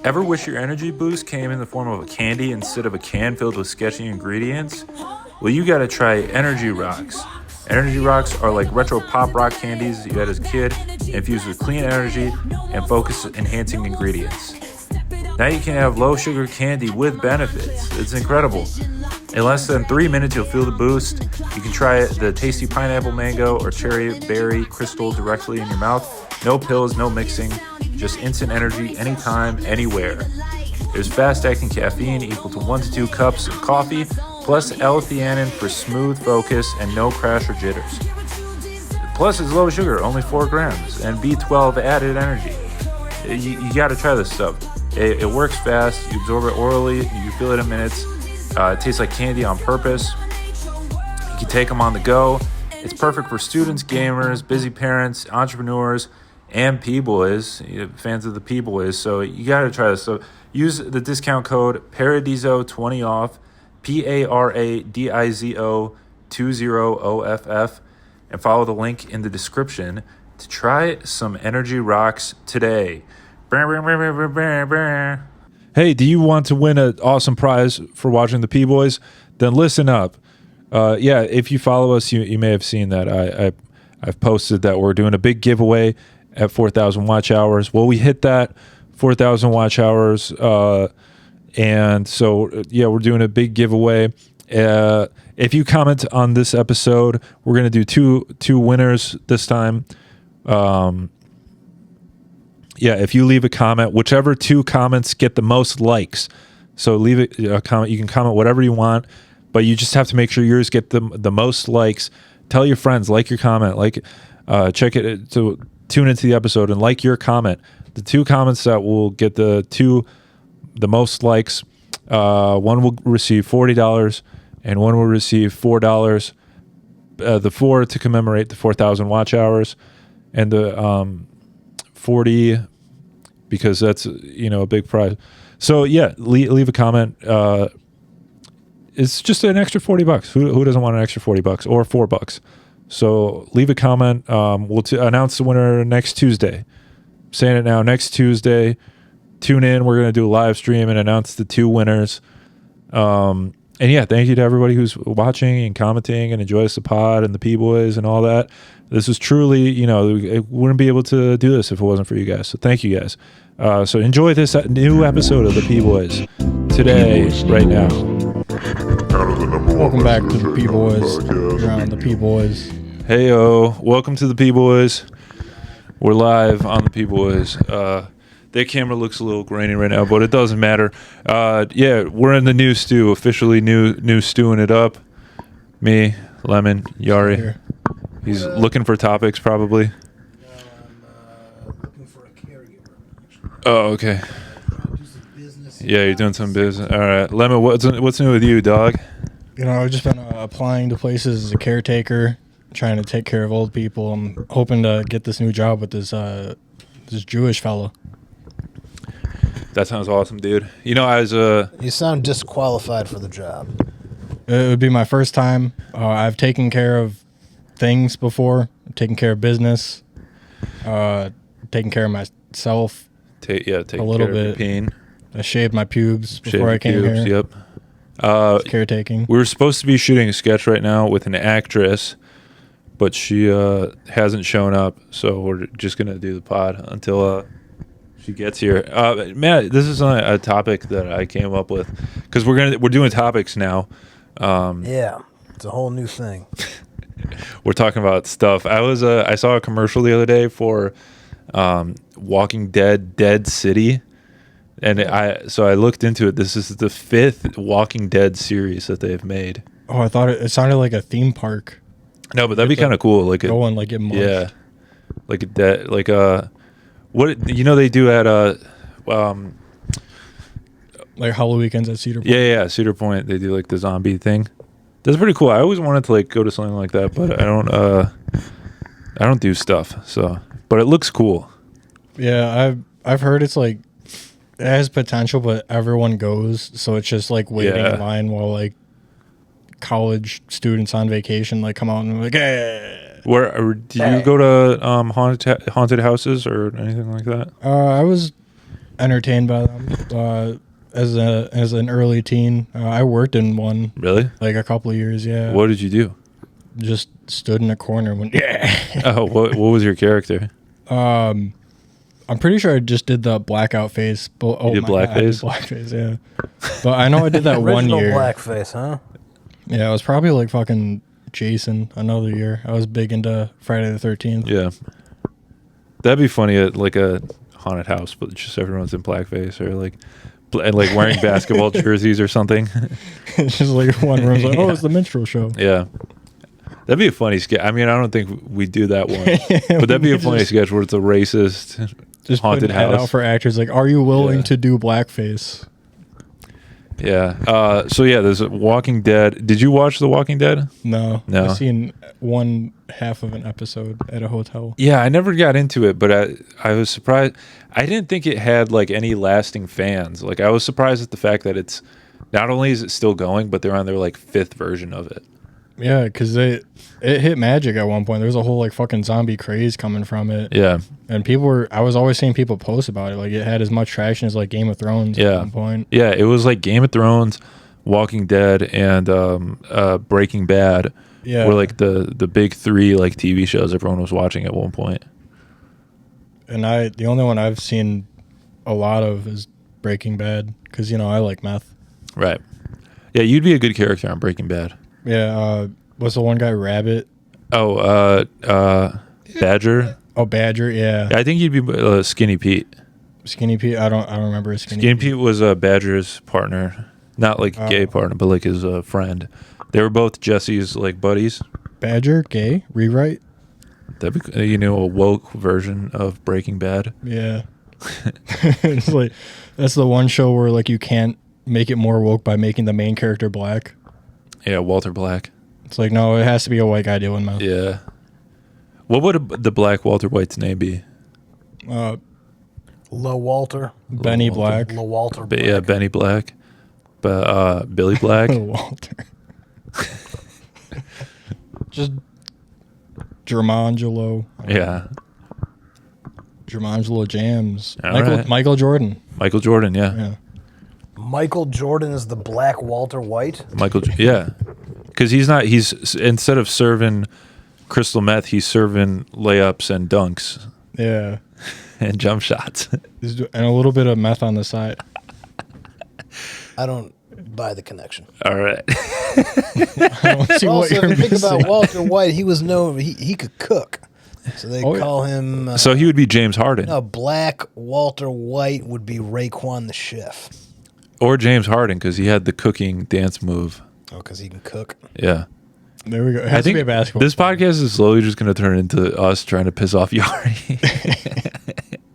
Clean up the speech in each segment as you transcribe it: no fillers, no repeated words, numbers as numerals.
Ever wish your energy boost came in the form of a candy instead of a can filled with sketchy ingredients? Well, you gotta try Energy Rocks. Energy Rocks are like retro pop rock candies you had as a kid, infused with clean energy and focus enhancing ingredients. Now you can have low sugar candy with benefits. It's incredible. In less than 3 minutes, you'll feel the boost. You can try the tasty pineapple, mango, or cherry berry crystal directly in your mouth. No pills, no mixing, just instant energy anytime, anywhere. There's fast-acting caffeine equal to 1 to 2 cups of coffee, plus L-theanine for smooth focus and no crash or jitters. Plus, it's low sugar, only 4 grams, and B12 added energy. You gotta try this stuff. It works fast, you absorb it orally, you feel it in minutes. It tastes like candy on purpose. You can take them on the go. It's perfect for students, gamers, busy parents, entrepreneurs, and P-Boys, fans of the P-Boys. So you got to try this. So use the discount code Paradizo20 off, Paradizo 20OFF, and follow the link in the description to try some Energy Rocks today. Hey, do you want to win an awesome prize for watching the P-Boys? Then listen up. If you follow us, you may have seen that I've posted that we're doing a big giveaway at 4,000 watch hours. Well, we hit that 4,000 watch hours, and so we're doing a big giveaway. If you comment on this episode, we're gonna do two winners this time. If you leave a comment, whichever 2 comments get the most likes. So leave a comment. You can comment whatever you want, but you just have to make sure yours get the most likes. Tell your friends, like your comment, check it to tune into the episode and like your comment. The 2 comments that will get the most likes, one will receive $40 and one will receive $4. The 4 to commemorate the 4,000 watch hours, and the 40 because that's a big prize. So leave a comment. It's just an extra $40. Who doesn't want an extra $40 or $4? So leave a comment. We'll announce the winner next Tuesday. I'm saying it now, next Tuesday. Tune in. We're gonna do a live stream and announce the 2 winners. Thank you to everybody who's watching and commenting and enjoys the pod and the P-Boys and all that. This is truly, I wouldn't be able to do this if it wasn't for you guys. So thank you guys. So enjoy this new episode of the P-Boys today, right now. Welcome back to the P-Boys. You're on the P-Boys. Hey-o. Welcome to the P-Boys. We're live on the P-Boys. Their camera looks a little grainy right now, but it doesn't matter. We're in the new stew, officially new stewing it up. Me, Lemon, Yari. He's looking for topics, probably. No, I'm looking for a caregiver. Oh, okay. Do some business. Yeah, you're doing some business. All right, Lemon, what's new with you, dog? I've just been applying to places as a caretaker, trying to take care of old people. I'm hoping to get this new job with this Jewish fella. That sounds awesome, dude. You sound disqualified for the job. It would be my first time. I've taken care of things before. I've taken care of business. Taken care of myself. Take a little bit. Pain. I shaved my pubes before I came here. Yep. Caretaking. We were supposed to be shooting a sketch right now with an actress, but she hasn't shown up, so we're just gonna do the pod until she gets here. Man, this is a topic that I came up with because we're doing topics now. It's a whole new thing. We're talking about stuff. I saw a commercial the other day for Walking Dead City, and I looked into it. This is the 5th Walking Dead series that they've made. Oh, I thought it sounded like a theme park. No, but that'd be kind of cool. Go and get munched. Yeah, what they do at like Halloween weekends at Cedar Point. Yeah, Cedar Point. They do the zombie thing. That's pretty cool. I always wanted to go to something like that, but I don't do stuff. So, but it looks cool. Yeah, I've heard it's it has potential, but everyone goes, so it's just waiting in line while college students on vacation come out and hey. Where do you go to haunted houses or anything like that? I was entertained by them. As an early teen, I worked in one Really? like a couple of years. Yeah. What did you do? Just stood in a corner and went, yeah. Oh, what was your character? I'm pretty sure I just did the blackout face. But, You did blackface? Blackface, yeah. But I know I did that one Original year. blackface, huh? Yeah, it was probably like fucking Jason another year. I was big into Friday the 13th. Yeah. That'd be funny at like a haunted house, but just everyone's in blackface or like and like wearing basketball jerseys or something. It's just like one room's like, oh, it's the minstrel show. Yeah. That'd be a funny sketch. I mean, I don't think we do that one, but that'd be a funny sketch where it's a racist Just haunted putting an ad house. out for actors like, are you willing Yeah. to do blackface? Yeah. So yeah, there's Walking Dead. Did you watch The Walking Dead? No. No. I've seen one half of an episode at a hotel. Yeah, I never got into it, but I was surprised. I didn't think it had like any lasting fans. Like I was surprised at the fact that it's not only is it still going, but they're on their like 5th version of it. Yeah, because it hit magic at one point. There was a whole like fucking zombie craze coming from it. Yeah. And I was always seeing people post about it. Like it had as much traction as like Game of Thrones Yeah. at one point. Yeah, it was like Game of Thrones, Walking Dead, and Breaking Bad. Yeah. Were like the big 3 like TV shows everyone was watching at one point. And the only one I've seen a lot of is Breaking Bad because, I like meth. Right. Yeah, you'd be a good character on Breaking Bad. Yeah. What's the one guy, Rabbit? Oh, Badger. Oh, Badger. Yeah. I think you'd be Skinny Pete. Skinny Pete. I don't remember his Skinny Pete was Badger's partner, not like gay partner, but like his friend. They were both Jesse's like buddies. Badger, gay, rewrite. That'd be a woke version of Breaking Bad. Yeah. It's like that's the one show where like you can't make it more woke by making the main character black. Yeah, Walter Black. It's like no, it has to be a white guy doing meth. Yeah. What would the Black Walter White's name be? Low Walter. Benny Walter. Black. Low Walter. Black. Yeah, Benny Black. But Billy Black. Walter. Just Germangelo. Yeah. Germangelo Jams. All Michael right. Michael Jordan. Michael Jordan. Yeah. Yeah. Michael Jordan is the Black Walter White. Yeah. Because he's instead of serving crystal meth, he's serving layups and dunks Yeah. and jump shots. And a little bit of meth on the side. I don't buy the connection. All right. I don't see what Also, you're if you think missing. about Walter White, he was known he could cook, so they call him. So he would be James Harden. No, Black Walter White would be Raekwon the chef. Or James Harden because he had the cooking dance move. Oh, because he can cook. Yeah. There we go. It I has to think be a basketball. this podcast is slowly just going to turn into us trying to piss off Yari.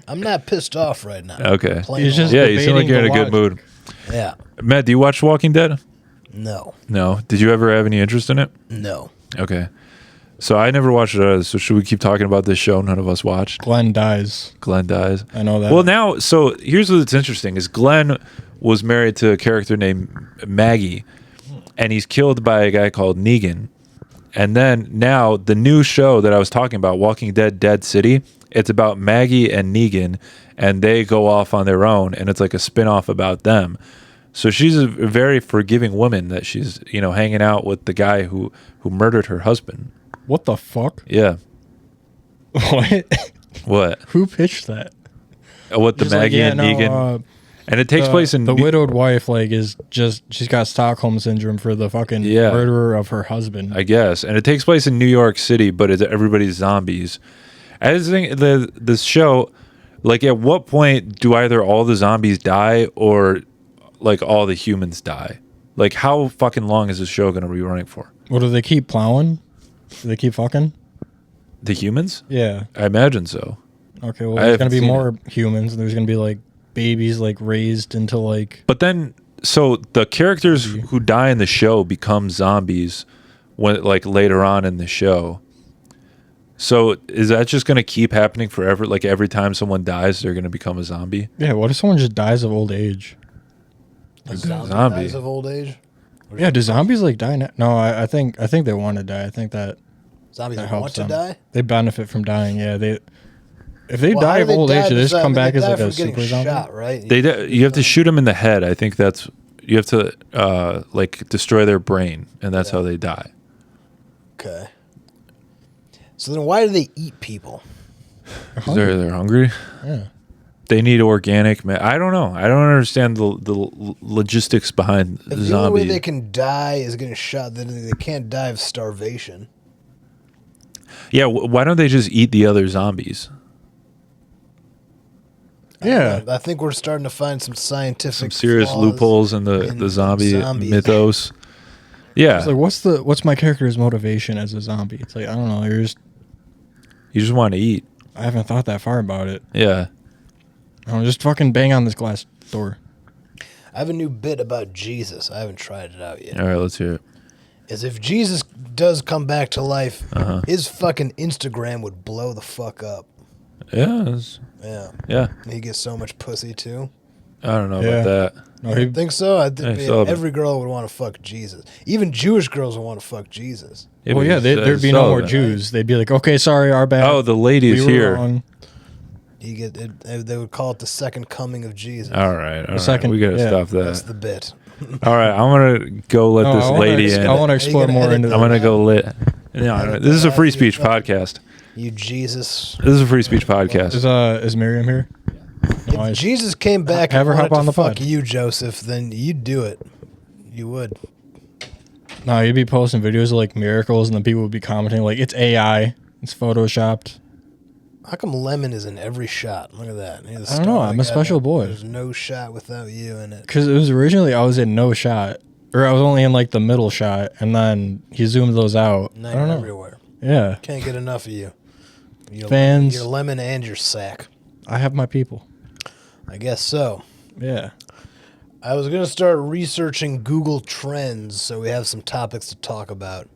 I'm not pissed off right now. Okay. Plain He's just- old- Yeah, you seem like you're in a debating good the mood. yeah. Matt, do you watch Walking Dead? No. No. Did you ever have any interest in it? No. Okay. So I never watched it either. So should we keep talking about this show none of us watched? Glenn dies. Glenn dies. I know that. Well, now, so here's what's interesting is Glenn was married to a character named Maggie, and he's killed by a guy called Negan. And then now the new show that I was talking about, Walking Dead, Dead City, it's about Maggie and Negan, and they go off on their own, and it's like a spin-off about them. So she's a very forgiving woman that she's, hanging out with the guy who murdered her husband. What the fuck? Yeah. What? What? Who pitched that? What the Just like, Maggie yeah, and no, Negan? And it takes place in the widowed wife. Like, is just she's got Stockholm syndrome for the fucking Yeah. murderer of her husband. I guess, and it takes place in New York City, but everybody's zombies. I just think this show, like, at what point do either all the zombies die or like all the humans die? Like, how fucking long is this show going to be running for? What do they keep plowing? Do they keep fucking? The humans? Yeah. I imagine so. Okay. Well, I there's gonna haven't be seen more humans. There's gonna be like babies like raised into like. But then, so the characters who die in the show become zombies when, like, later on in the show. So is that just going to keep happening forever? Like, every time someone dies, they're going to become a zombie? Yeah. What if someone just dies of old age? A zombie zombie. dies of old age. Or Yeah. Do zombies like die now? No. I think they want to die. I think that zombies that want helps to them. die. They benefit from dying. Yeah. If they Well, die how of do old age, die they just besides- come back they as die like a from getting super zombie. shot, right? You have to shoot them in the head. I think that's you have to like destroy their brain, and that's how they die. Okay. So then, why do they eat people? They're hungry. Yeah. They need organic. I don't know. I don't understand the logistics behind If the only zombies. way they can die is getting shot, then they can't die of starvation. Yeah, why don't they just eat the other zombies? Yeah. I think we're starting to find some scientific, Some serious flaws loopholes in the zombie mythos. Yeah, It's like, what's my character's motivation as a zombie? It's like, I don't know. you just want to eat. I haven't thought that far about it. Yeah. I don't know, just fucking bang on this glass door. I have a new bit about Jesus. I haven't tried it out yet. All right, let's hear it. Is if Jesus does come back to life, Uh-huh. his fucking Instagram would blow the fuck up. Yeah, Yeah. yeah. He gets so much pussy too. I don't know Yeah. about that. No, he, Think so? I think Yeah, so- every girl would want to fuck Jesus. Even Jewish girls would want to fuck Jesus. well, but yeah, he's, there'd be no more celibate. Jews. They'd be like, okay, sorry, our bad. Oh, the lady we is were here. wrong. You get it, they would call it the second coming of Jesus. All right. second- We gotta yeah. stop That's that. the bit. All right, I'm gonna go let No, this lady in. I want to explore gonna more edit into that? I'm that. gonna go lit. No, this is a free speech podcast. You Jesus. This is a free speech podcast. Is Maryam here? If Nice. Jesus came back Have and her wanted hop to on the fuck pod. you, Joseph, then you'd do it. You would. No, you'd be posting videos of like miracles, and then people would be commenting like, it's AI, it's photoshopped. How come Lemon is in every shot? Look at that. He's the I don't know, star of I'm the a special goddamn- boy. There's no shot without you in it. Because it was originally I was in no shot, or I was only in like the middle shot, and then he zoomed those out. Now I don't you're know. everywhere. Yeah, Can't get enough of you. You're, Fans. You're Lemon and your sack. I have my people. I guess so. Yeah. I was going to start researching Google Trends so we have some topics to talk about.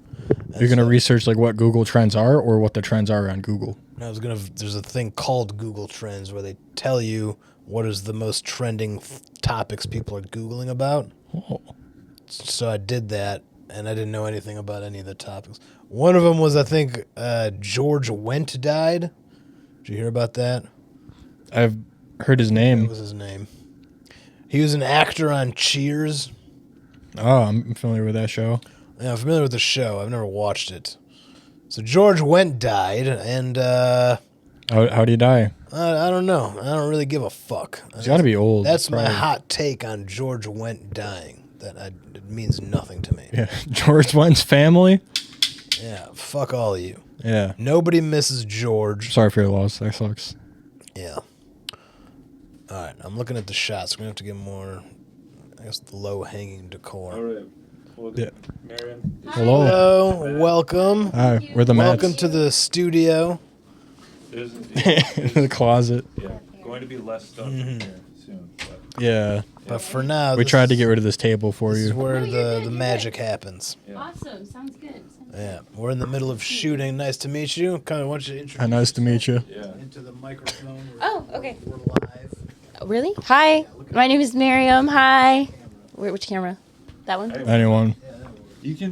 You're gonna research like what Google Trends are, or what the trends are on Google. There's a thing called Google Trends where they tell you what is the most trending topics people are Googling about. Oh. So I did that, and I didn't know anything about any of the topics. One of them was, I think, George Wint died. Did you hear about that? I've heard his What name. was his name? He was an actor on Cheers. Oh, I'm familiar with that show. Yeah, I'm familiar with the show. I've never watched it. So George Went died, and How'd he die? I don't know. I don't really give a fuck. He's got to be old. That's my probably. hot take on George Went dying. It means nothing to me. Yeah, George Went's family. Yeah, fuck all of you. Yeah. Nobody misses George. Sorry for your loss. That sucks. Yeah. All right, I'm looking at the shots. We're gonna have to get more, I guess, the low-hanging decor. right. Well, Yeah. Maryam. Hello. Hello, welcome. Hi. We're the Welcome Mats. to the studio. There's, In the closet. yeah, going to be less stuff in here soon. But Yeah. But for now, We this tried to is- get rid of this table for This is you. where No, you're the good, magic happens. Awesome. Sounds good. Yeah, we're in the middle of shooting. Nice to meet you. Kind of want you to introduce Nice to meet you. yeah. into the microphone. Oh, okay. We're live. Really? Hi. My name is Maryam. Hi. Which camera? That one? Anyone? You can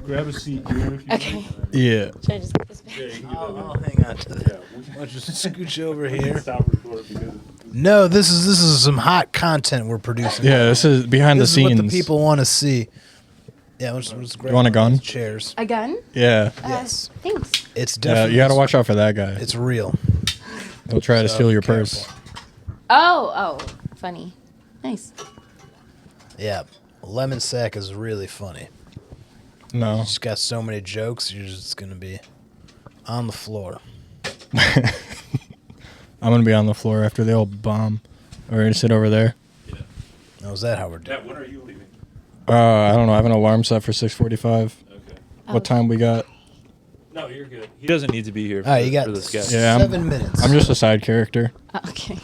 grab a seat here if you Okay. Yeah. Should I just put this back? I'll hang on to that. Why don't you scooch over here? Stop recording because No, this is some hot content we're producing. Yeah, this is behind This the is scenes. what the people want to see. Yeah, let's grab You want a one of gun? those chairs. A gun? Yeah. Yes. Thanks. It's Yeah, definitely. you got to watch out for that guy. It's real. He'll try to So, steal your careful. purse. Oh, funny. Nice. Yeah, Lemon Sack is really funny. No. It's got so many jokes. You're just gonna be on the floor. I'm going to be on the floor after they all bomb. We're going to sit over there. Oh, is that how we're doing? yeah. When are you leaving? I don't know. I have an alarm set for 6:45. Okay. What time we got? No, you're good. He doesn't need to be here for, All right, you got for the sketch. Yeah, 7 minutes. I'm just a side character. Okay.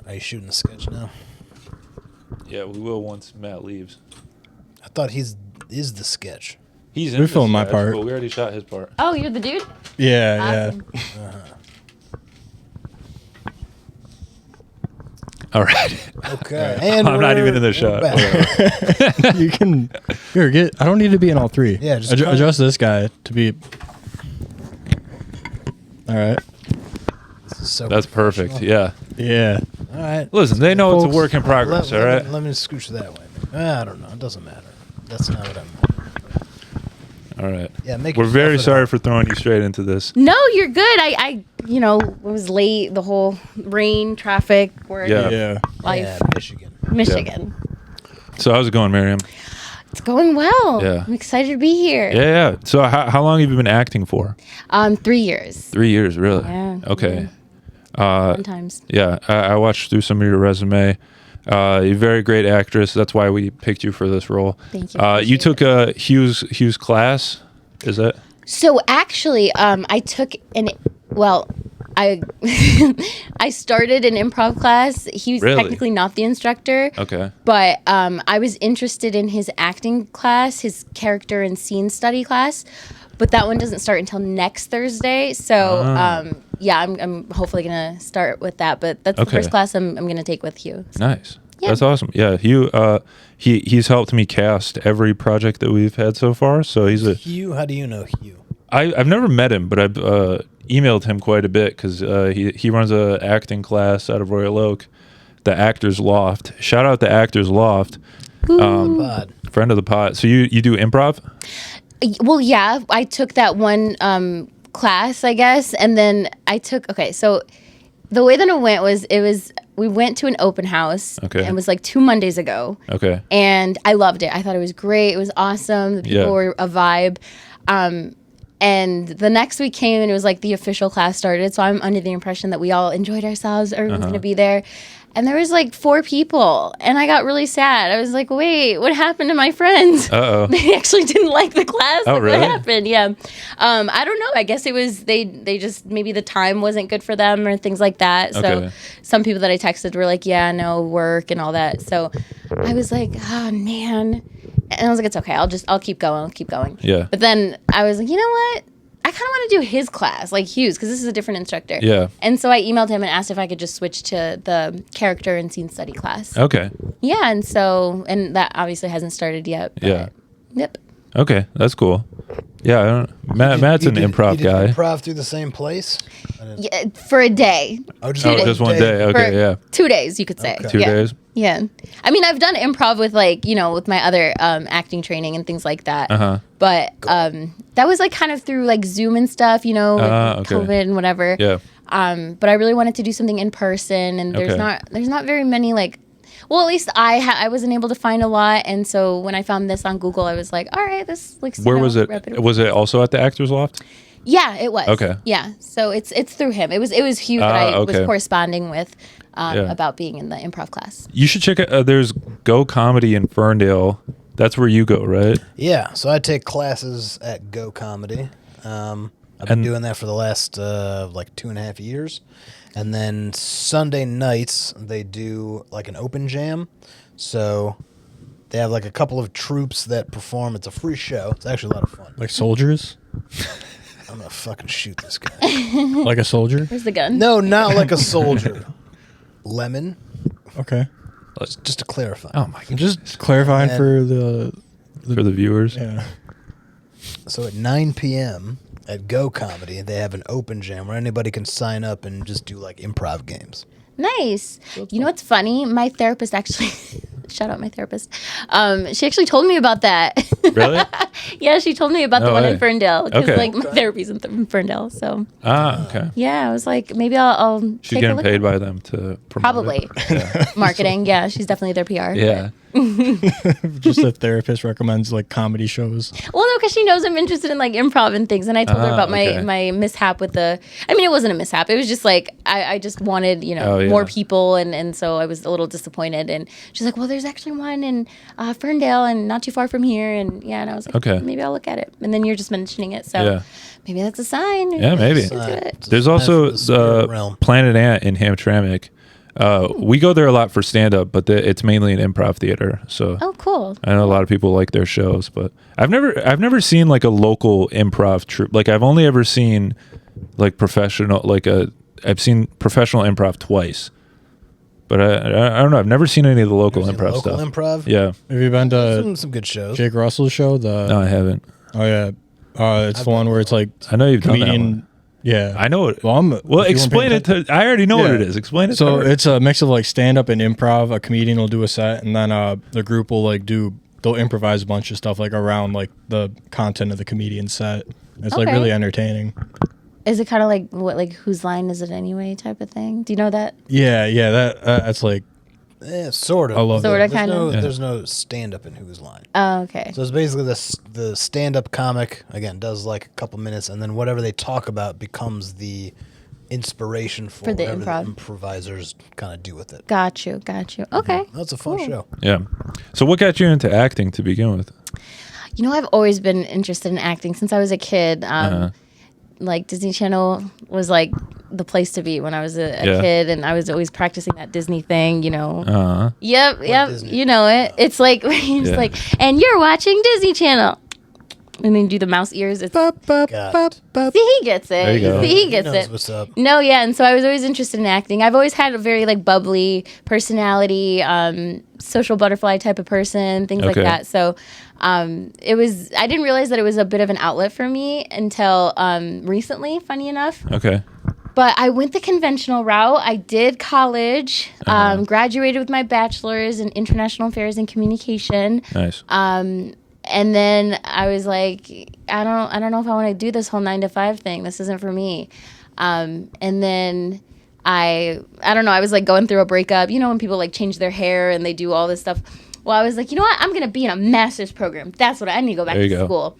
Are you shooting a sketch now? Yeah, we will once Matt leaves. I thought is the sketch. He's We in filmed my sketch, part. but we already shot his part. Oh, you're the dude? Yeah, Awesome. All right. Okay, and I'm not we're- even in the we're shot. back. yeah. You can here get. I don't need to be in all three. Yeah, just Adjust cut. this guy to be. All right. so That's perfect. professional. Yeah. Yeah. All right. Listen, they know it's Folks, a work in progress. All right. Let me scooch that way. I don't know. It doesn't matter. That's not what I meant. All right. Yeah, make We're very yourself at sorry home. for throwing you straight into this. No, you're good. I was late. The whole rain, traffic, work, Yeah. Yeah. life, Yeah, Michigan. Michigan. So how's it going, Maryam? It's going well. Yeah. I'm excited to be here. Yeah. So how long have you been acting for? 3 years. 3 years, really? Yeah. Okay. Fun times. Yeah, I watched through some of your resume. You're a very great actress. That's why we picked you for this role. Thank you. You Appreciate took a Hughes class. Is that? So actually, I took I I started an improv class. He was Really? technically not the instructor. Okay. But I was interested in his acting class, his character and scene study class. But that one doesn't start until next Thursday. So yeah, I'm hopefully gonna start with that. But that's the Okay. first class I'm gonna take with Hugh. Nice. Yeah. That's awesome. Yeah, Hugh. He's helped me cast every project that we've had so far. So he's a. Hugh, how do you know Hugh? I've never met him, but I've emailed him quite a bit because he runs a acting class out of Royal Oak, the Actors Loft. Shout out the Actors Loft, Pod. friend of the pot. So you do improv? Well, yeah, I took that one class, I guess, and then I took. Okay, so the way that it was we went to an open house. Okay. And it was like 2 Mondays ago. Okay. And I loved it. I thought it was great. It was awesome. The people Yeah. were a vibe. And the next week came and it was like the official class started. So I'm under the impression that we all enjoyed ourselves. Everyone's going to be there. And there was like 4 people. And I got really sad. I was like, wait, what happened to my friends? Uh-oh. They actually didn't like the class. Oh, Like, really? What happened? Yeah. I don't know. I guess it was, they just, maybe the time wasn't good for them or things like that. So Okay. some people that I texted were like, yeah, no, work and all that. So I was like, oh, man. And I was like, it's okay. I'll keep going. Yeah. But then I was like, you know what? I kind of want to do his class, like Hughes, because this is a different instructor. Yeah. And so I emailed him and asked if I could just switch to the character and scene study class. Okay. Yeah, and that obviously hasn't started yet. But Yeah. Yep. Okay. That's cool. Yeah. I don't, Matt's an improv you did guy. Improv through the same place? Yeah, for a day. Oh, Two Oh, days. just one day. Okay. For Yeah. 2 days, you could say. Okay. 2 Yeah. days. Yeah. I mean, I've done improv with with my other acting training and things like that. Uh-huh. But that was like kind of through like Zoom and stuff, with okay. COVID and whatever. Yeah. But I really wanted to do something in person, and there's Okay. not very many well, at least I wasn't able to find a lot, and so when I found this on Google, I was like, all right, this looks. Where was it? reputable. Was it also at the Actors Loft? Yeah, it was. Okay. Yeah, so it's through him. It was Hugh that I was okay. corresponding with Yeah. about being in the improv class. You should check it. There's Go Comedy in Ferndale. That's where you go, right? Yeah, so I take classes at Go Comedy. I've been And- doing that for the last 2.5 years. And then Sunday nights, they do like an open jam. So they have like a couple of troops that perform. It's a free show. It's actually a lot of fun. Like soldiers? I'm going to fucking shoot this guy. Like a soldier? Where's the gun? No, not like a soldier. Lemon, Okay. just to clarify. Oh my god! Just clarifying And- for the For the viewers. yeah. So at 9 p.m. at Go Comedy, they have an open jam where anybody can sign up and just do like improv games. Nice. You know what's funny? My therapist actually, shout out my therapist. She actually told me about that. Really? Yeah, she told me about the No one way. in Ferndale because Okay. my therapy's in Ferndale. So Okay. yeah, I was like, maybe I'll She's take a getting look. paid by them to promote Probably it. Yeah. marketing. Yeah, she's definitely their PR. Yeah. Just a therapist recommends like comedy shows. Well, no, because she knows I'm interested in like improv and things, and I told her about okay. my mishap with the. I mean, it wasn't a mishap. It was just like I just wanted Oh, yeah. more people, and so I was a little disappointed. And she's like, "Well, there's actually one in Ferndale, and not too far from here." And yeah, and I was like, Okay. maybe I'll look at it. And then you're just mentioning it, so Yeah. maybe that's a sign. Yeah, maybe. Let's do it. There's also The spirit realm. Planet Ant in Hamtramck. We go there a lot for stand up, but it's mainly an improv theater. So Oh, cool. I know a lot of people like their shows, but I've never seen like a local improv troupe. Like I've only ever seen like I've seen professional improv twice. But I don't know. I've never seen any of the local Seen improv local stuff. improv? Yeah. Have you been to Some good shows. Jake Russell's show? No, I haven't. Oh yeah. It's the one where it's like I know you've done that comedian one. Yeah, I know it. Well, Well, if you weren't explain paying it to. I already know what Yeah. it is. Explain it. So to her. it's a mix of like stand up and improv. A comedian will do a set, and then the group will like they'll improvise a bunch of stuff like around like the content of the comedian's set. It's like Okay. really entertaining. Is it kind of like whose line is it anyway type of thing? Do you know that? Yeah, that's like Sort of. I love Sorta, that. kind of. Yeah. There's no stand up in Who's Line. Oh, okay. So it's basically the stand up comic again does like a couple minutes, and then whatever they talk about becomes the inspiration for the whatever improv. the improvisers kind of do with it. Got you. Okay. That's a fun Cool. show. Yeah. So what got you into acting to begin with? You know, I've always been interested in acting since I was a kid. Like Disney Channel was like the place to be when I was a Yeah. kid, and I was always practicing that Disney thing. You know. Uh-huh. Yep. Disney? You know it. It's like you're just Yeah. like, and you're watching Disney Channel, and then you do the mouse ears. It's Got it. see, he gets it. There you go. See, he He gets knows it. what's up. No, yeah, and so I was always interested in acting. I've always had a very like bubbly personality, social butterfly type of person, things like Okay. that. So it was. I didn't realize that it was a bit of an outlet for me until recently. Funny enough, Okay. but I went the conventional route. I did college, graduated with my bachelor's in international affairs and communication. Nice. And then I was like, I don't know if I want to do this whole 9 to 5 thing. This isn't for me. And then I don't know. I was like going through a breakup. You know, when people like change their hair and they do all this stuff. Well, I was like, you know what? I'm gonna be in a master's program. That's what I need to go back There you to go. school.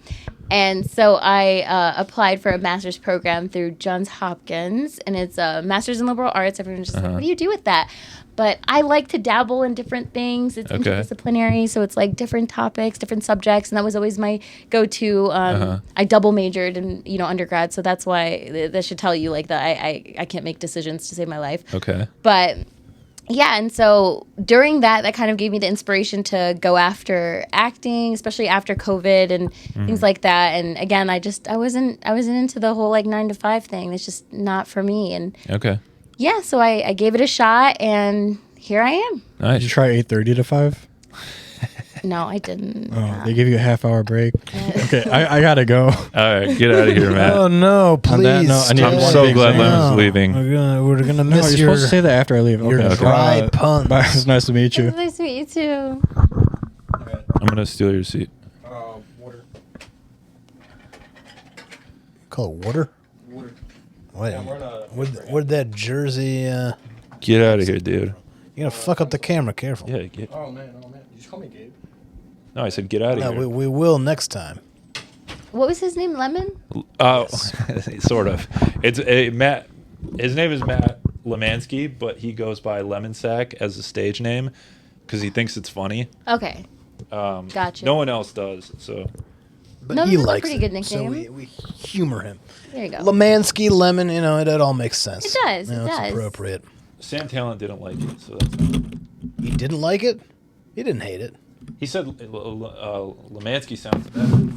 And so I applied for a master's program through Johns Hopkins, and it's a master's in liberal arts. Everyone's just like, what do you do with that? But I like to dabble in different things. It's Okay. interdisciplinary, so it's like different topics, different subjects, and that was always my go-to. I double majored in undergrad, so that's why that should tell you like that I can't make decisions to save my life. Okay. But yeah, and so during that kind of gave me the inspiration to go after acting, especially after COVID and things like that. And again, I wasn't into the whole like 9 to 5 thing. It's just not for me. And Okay. yeah, so I gave it a shot, and here I am. Did you Nice. try 8:30 to 5? No, I didn't. Oh, they give you a half-hour break. Okay, I gotta go. All right. Get out of here, Matt. Oh no! On Please. that note, I need I'm one so big glad thing. Lemon's leaving. We're gonna No, miss you're your. supposed to say that after I leave. your Okay. dry puns. Bye. It's nice to meet you. It's nice to meet you too. I'm gonna steal your seat. Water. Call it water. Wait, where'd that jersey? Get out of here, dude. You're gonna fuck up the camera. Careful. Yeah. Get. Oh man. You just call me Gabe. No, I said get out of No, here. we will next time. What was his name? Lemon? Oh, sort of. It's Matt. His name is Matt Lemansky, but he goes by Lemon Sack as a stage name because he thinks it's funny. Okay. Gotcha. No one else does. So But No, he that's a likes pretty it, good so nickname. we humor him. There you go. Lemansky, Lemon, it all makes sense. It does, it It's does. appropriate. Sam Talent didn't like it. So that's He didn't like it. He didn't hate it. he said Lemansky sounds better.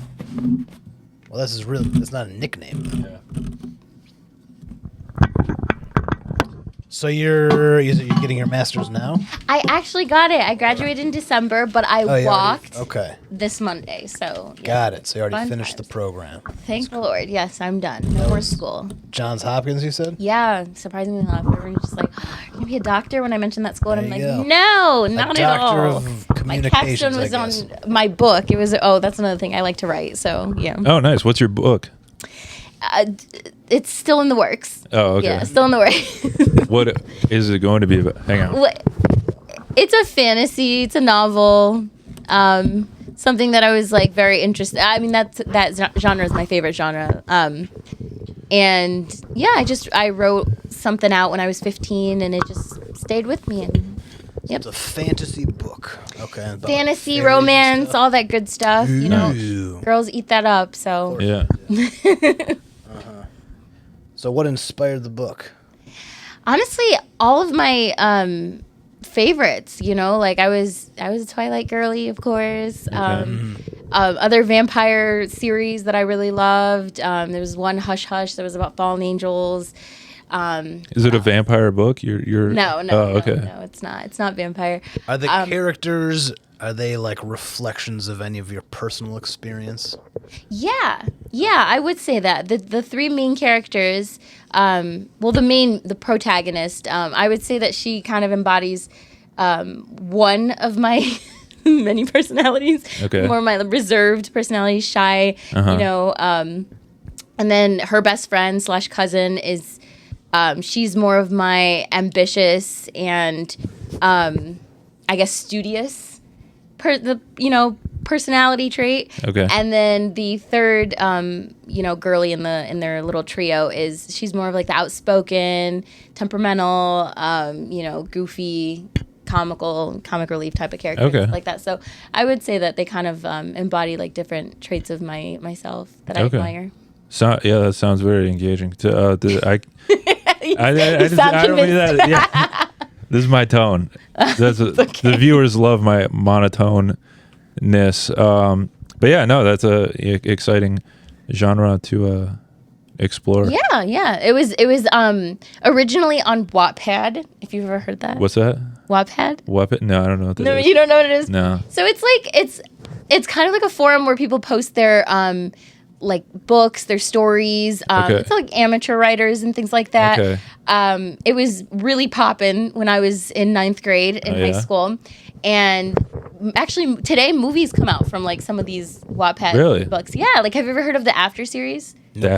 Well, that's his real. It's not a nickname. Though. Yeah. So you're getting your master's now? I actually got it. I graduated in December, but I Oh, you already- walked Okay, this Monday. So yeah. got it. So you already Fun finished times. the program. Thank the Lord. Yes, I'm done. No more school. Johns Hopkins, you said? Yeah, surprisingly enough, everyone's just like, "You're gonna be a doctor?" When I mentioned that school, and I'm There like, you go. "No, not at doctor all." of My communications, capstone I was guess. on my book. It was that's another thing I like to write. So yeah, Oh, nice. What's your book? it's still in the works. Oh, okay. Yeah, still in the works. What is it going to be about? Hang on. It's a fantasy. It's a novel. Something that I was like very interested. I mean, that genre is my favorite genre. And yeah, I wrote something out when I was 15, and it just stayed with me. And yep, It's a fantasy book. Okay. about fantasy, fairies and romance, stuff. all that good stuff. You know, Ooh. girls eat that up. So Yeah. So what inspired the book? honestly, all of my favorites, like I was a Twilight girly, of course. Other vampire series that I really loved. There was one Hush Hush that was about fallen angels. Is it a vampire book? You're No, Oh, okay. no, it's not. It's not vampire. Are the characters Are they like reflections of any of your personal experience? Yeah, I would say that the three main characters, the protagonist, I would say that she kind of embodies one of my many personalities. Okay. More my reserved personality, shy, and then her best friend / cousin is, she's more of my ambitious and, I guess, studious, personality trait. Okay. And then the third, girly in their little trio she's more of like the outspoken, temperamental, goofy, comic relief type of character. Okay. Like that. So I would say that they kind of embody like different traits of myself that I admire. So yeah, that sounds very engaging. I don't sound mean that. Yeah. This is my tone. The viewers love my monotoneness. But yeah, no, that's a exciting genre to explore. Yeah. It was originally on Wattpad, if you've ever heard that. What's that? Wattpad? Wattpad? No, I don't know what that No, is. you don't know what it is? No. So it's like it's kind of like a forum where people post their like books, their stories. Okay. It's like amateur writers and things like that. Okay. It was really poppin' when I was in 9th grade in high school. And actually today movies come out from like some of these Wattpad books. Yeah, like have you ever heard of the After series? No.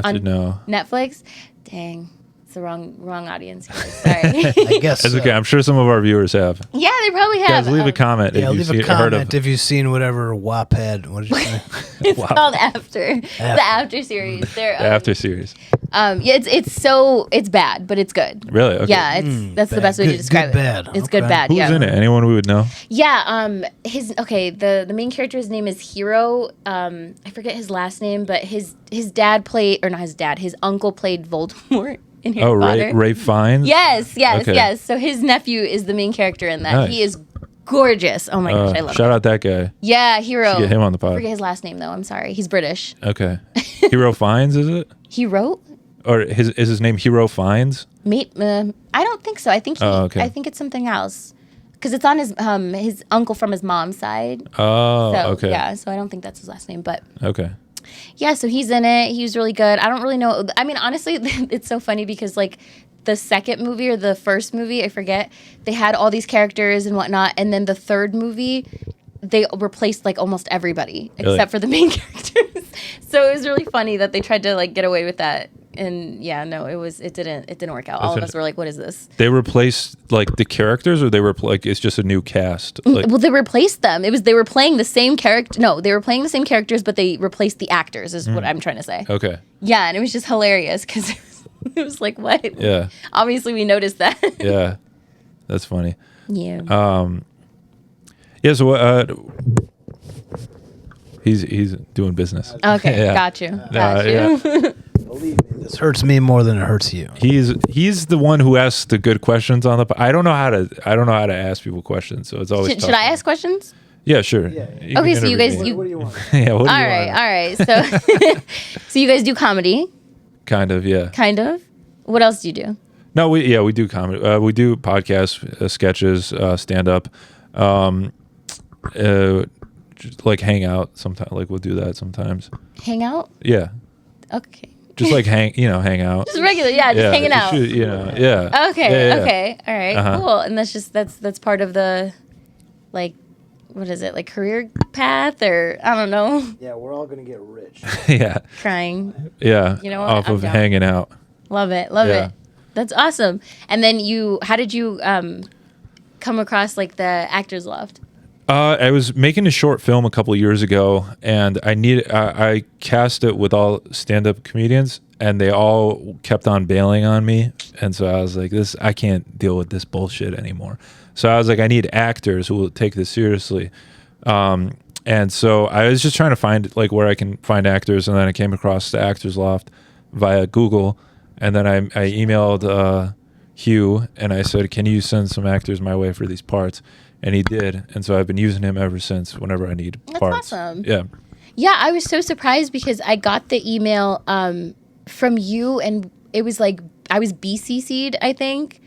Netflix? Dang. It's the wrong audience. Sorry. I guess That's okay. I'm sure some of our viewers have. Yeah, they probably have. Guys, leave a comment Yeah, if leave you've a heard comment of. if you've seen whatever Wattpad. What did you say? It's called After. The After series. They're, The After series. Yeah, it's bad, but it's good. Really? Okay. Yeah, that's the best way to describe good, it. bad. It's Okay. good bad. Who's Yeah. in it? Anyone we would know? Yeah. The main character's name is Hero. I forget his last name, but his dad played, or not his dad, his uncle played Voldemort in Harry Potter. Ray Fiennes? Yes. Okay. So his nephew is the main character in that. Nice. He is gorgeous. Oh my gosh, I love Shout him. out that guy. Yeah, Hero. Should get him on the pod. I forget his last name though. I'm sorry. He's British. Okay. Hero Fiennes, is it? He wrote. Or is his name Hero Fiennes? I don't think so. I think okay. I think it's something else. Because it's on his uncle from his mom's side. Oh, So, okay. yeah, so I don't think that's his last name, but Okay. yeah, so he's in it. He was really good. I don't really know. I mean, honestly, it's so funny because like the second movie or the first movie, I forget, they had all these characters and whatnot, and then the third movie, they replaced like almost everybody except for the main characters. So it was really funny that they tried to like get away with that. And yeah, no, it didn't work out. All of us were like, what is this? They replaced like the characters, or they were like it's just a new cast. Like, Well, they replaced them. They were playing the same character. No, they were playing the same characters, but they replaced the actors. Is what I'm trying to say. okay. Yeah, and it was just hilarious because it was like, what? Yeah. Obviously, we noticed that. Yeah. That's funny. Yeah. Yeah. So he's doing business. Okay, Yeah. got you. Yeah. Believe me, this hurts me more than it hurts you. He's the one who asks the good questions on the. I don't know how to ask people questions, so it's always. Should I ask questions? Yeah, sure. Yeah. Okay, so you guys, What do you want? Yeah. What do all you right, want? all right. So, so you guys do comedy, Kind of. Yeah. kind of. What else do you do? No, we do comedy. We do podcasts, sketches, stand up, just like hang out sometimes. Like we'll do that sometimes. Hang out. Yeah, Okay. just like hang out. Just regular, yeah, just hanging out. Yeah. Okay, Yeah, yeah. okay, all right, Uh-huh. cool. And that's part of the, like, what is it, like career path or I don't know. Yeah, we're all gonna get rich. Yeah, Trying. yeah. You know what? Off I'm of down. hanging out. Love it, Yeah. it. That's awesome. And then how did you come across like the Actors Loft? I was making a short film a couple of years ago, and I cast it with all stand-up comedians, and they all kept on bailing on me, and so I was like, I can't deal with this bullshit anymore. So I was like, I need actors who will take this seriously. And so I was just trying to find like where I can find actors, and then I came across the Actors Loft via Google, and then I emailed Hugh, and I said, can you send some actors my way for these parts? And he did, and so I've been using him ever since whenever I need That's parts. awesome. Yeah. Yeah, I was so surprised because I got the email from you, and it was like I was BCC'd, I think,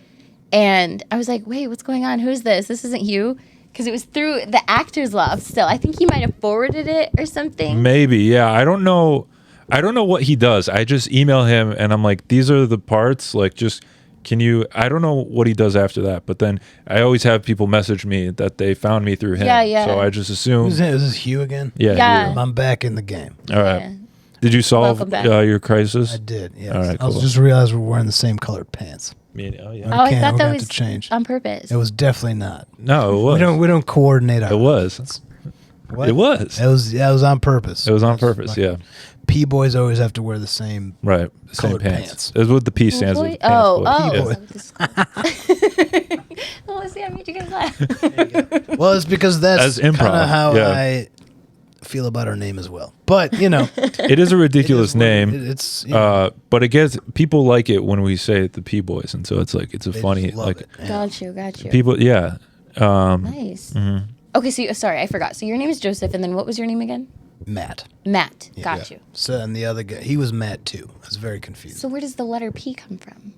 and I was like, wait, what's going on? Who's this? This isn't you. because it was through the Actors Loft still. I think he might have forwarded it or something. Maybe, yeah. I don't know what he does. I just email him and I'm like, these are the parts. Like, just can you? I don't know what he does after that. But then I always have people message me that they found me through him. Yeah. So I just assume. Is this Hugh again? Yeah. Hugh. I'm back in the game. All right. Yeah. Did you solve Welcome back. Your crisis? I did. Yeah. All right, I cool. just realized we're wearing the same colored pants. Oh yeah. Oh, I We're thought gonna that have was to change. on purpose. It was definitely not. No, it was. We don't coordinate our. It was. What? It was. It was on purpose. It was on purpose. Yeah. P boys always have to wear the same. Right. Same Colored pants. pants. That's what the P stands Boy? for. Pants boy. Oh. Yeah. Oh, see, I made you guys laugh. Well, it's because that's As improv, kind of how yeah. I feel about our name as well. But It is a ridiculous name. It's But it gets people like it when we say it, the P boys, and so it's like it's a they funny just love like it. Yeah. Got you. people. Yeah. Nice. Mm-hmm. Okay, so sorry, I forgot. So your name is Joseph, and then what was your name again? Matt. Matt. Yeah. Got you. So and the other guy, he was Matt too. I was very confused. So where does the letter P come from?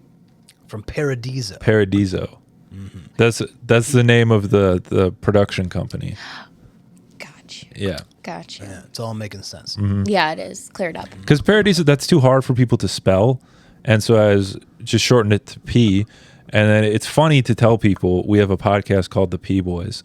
From Paradizo. Paradizo. Mm-hmm. That's the name of the production company. Got you. Yeah. Got you. Yeah, it's all making sense. Mm-hmm. Yeah, it is. Cleared up. Because Paradiso, that's too hard for people to spell, and so I was just shortened it to P. And then it's funny to tell people we have a podcast called the P Boys,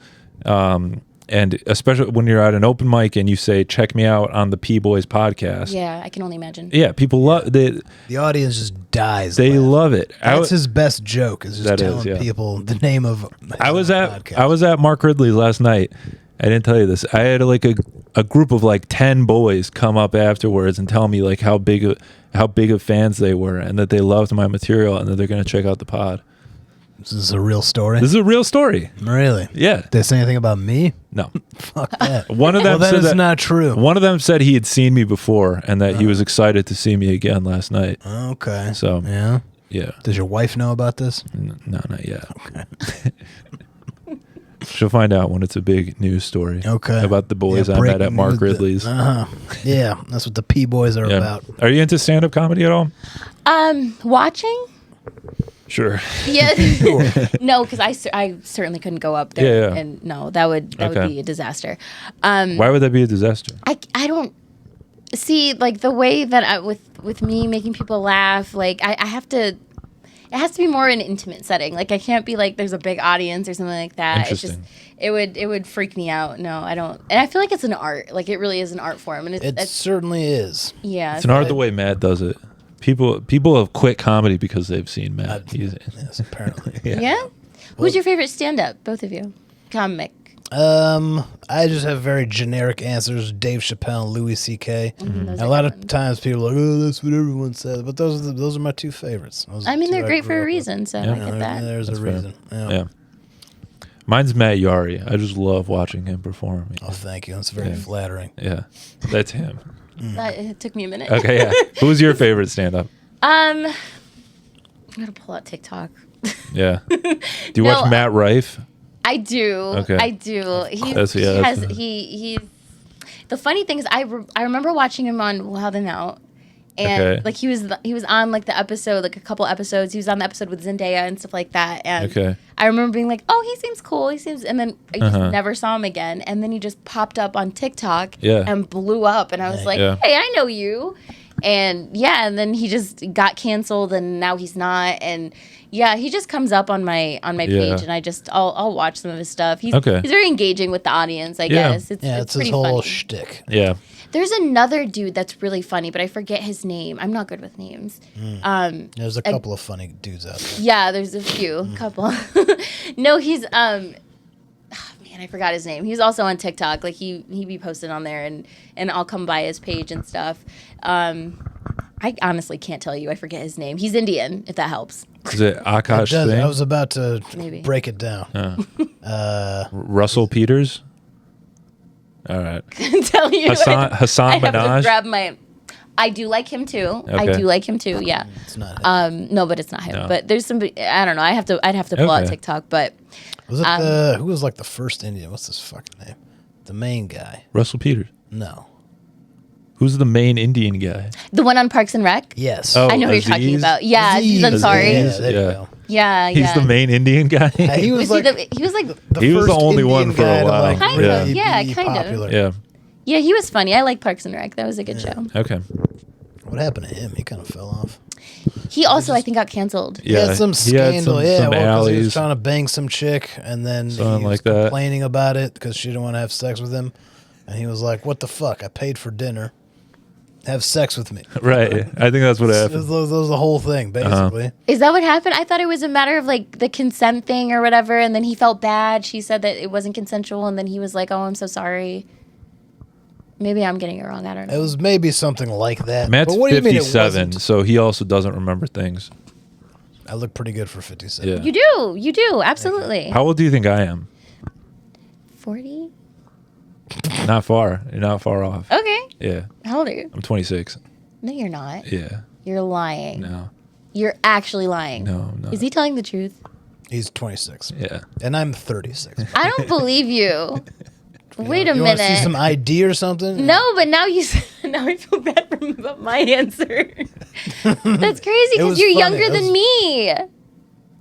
and especially when you're at an open mic and you say, "Check me out on the P Boys podcast." Yeah, I can only imagine. Yeah, people love The audience just dies. they laughing. love it. That's his best joke. Is just That is, telling yeah. people the name of. I was his at podcast. Mark Ridley's last night. I didn't tell you this. I had like a group of like 10 boys come up afterwards and tell me like how big of fans they were and that they loved my material and that they're gonna check out the pod. This is a real story. This is a real story. Really? Yeah. Did they say anything about me? No. Fuck that. One of them well, said that is that not true. One of them said he had seen me before and that he was excited to see me again last night. Okay. So yeah. Yeah. Does your wife know about this? No, not yet. She'll find out when it's a big news story. Okay. About the boys I met breaking at Mark news. Ridley's. Yeah, that's what the P boys are Yeah. about. Are you into stand-up comedy at all? Watching? Sure. Yeah. No, because I certainly couldn't go up there. Yeah. And no, that would Okay. be a disaster. Why would that be a disaster? I don't see like the way that with me making people laugh. Like I have to. It has to be more an intimate setting. Like I can't be like there's a big audience or something like that. It's just Interesting. it would freak me out. No, I don't. And I feel like it's an art. Like it really is an art form. And It it's certainly is. yeah. It's an art the way Matt does it. People have quit comedy because they've seen Matt. Yes, apparently. Yeah. Who's your favorite stand-up? Both of you. Comic. I just have very generic answers. Dave Chappelle, Louis C.K. Those A are lot good of times people are like, oh, that's what everyone says. But those are my two favorites. Those are I mean, the they're two great grew for a up with. reason. So Yeah. I get that. There's That's a fair. reason. Yeah. Mine's Matt Yari. I just love watching him perform. Oh, thank you. That's very Yeah. flattering. Yeah. That's him. It took me a minute. Okay, yeah. Who's your favorite stand-up? I'm gonna pull out TikTok. Yeah. Do you No, watch Matt Rife? I do. Okay. I do. That's- He yeah, has that's- he. The funny thing is, I remember watching him on Wild and Out, and Okay. like he was on like the episode, like a couple episodes. He was on the episode with Zendaya and stuff like that. And Okay. I remember being like, oh, he seems cool. He seems, and then I just Uh-huh. never saw him again. And then he just popped up on TikTok Yeah. and blew up. And I was like, Yeah. hey, I know you. And yeah, and then he just got canceled, and now he's not. And yeah, he just comes up on my Yeah. page, and I'll watch some of his stuff. He's Okay. he's very engaging with the audience, I Yeah. guess. It's Yeah, it's his pretty whole funny. shtick. Yeah. There's another dude that's really funny, but I forget his name. I'm not good with names. There's a couple of funny dudes out there. Yeah, there's a few, couple. No, he's man, I forgot his name. He's also on TikTok. Like he be posted on there, and I'll come by his page and stuff. I honestly can't tell you. I forget his name. He's Indian, if that helps. Is it Akash It does. Singh? I was about to Maybe. break it down. Russell Peters? All right. Tell you. Hassan I have to Minaj? grab my. I do like him too. I Okay. do like him too. Yeah. It's not him. No, but it's not him. No. But there's some. I don't know. I'd have to pull out Okay. TikTok, but Was it who was like the first Indian? What's his fucking name? The main guy. Russell Peters. No. Who's the main Indian guy? the one on Parks and Rec. Yes. Oh, I know who you're talking Aziz? about. Yeah, Aziz Aziz. Ansari. Yeah, there you Yeah. go. Yeah, He's the main Indian guy. He was like he was like He was the first only Indian one for a guy to, while. like, Kind really of, yeah, be kind of. popular. yeah. yeah, he was funny. I like Parks and Rec. That was a good show. Okay. What happened to him? He kind of fell off. He also, I think, got canceled. He had some scandal. Yeah, some well, 'cause he was alleys. trying to bang some chick, and then Something he was like that. complaining about it because she didn't want to have sex with him, and he was like, "What the fuck? I paid for dinner. Have sex with me." Right. I think that's what That happened. was the whole thing, basically. Is that what happened? I thought it was a matter of like the consent thing or whatever, and then he felt bad. She said that it wasn't consensual, and then he was like, "Oh, I'm so sorry." Maybe I'm getting it wrong. I don't know. It was maybe something like that. Matt's but what do you mean it 57, wasn't? so he also doesn't remember things. I look pretty good for 57. Yeah. You do, absolutely. How old do you think I am? 40? Not far. You're not far off. Okay. Yeah. How old are you? I'm 26. No, you're not. Yeah. You're lying. No. You're actually lying. No, I'm not. Is he telling the truth? He's 26. Yeah. And I'm 36. I don't believe you. Wait a You want to see minute. some ID or something? No, but now now I feel bad about my answer. That's crazy because was you're funny. younger It than was- me.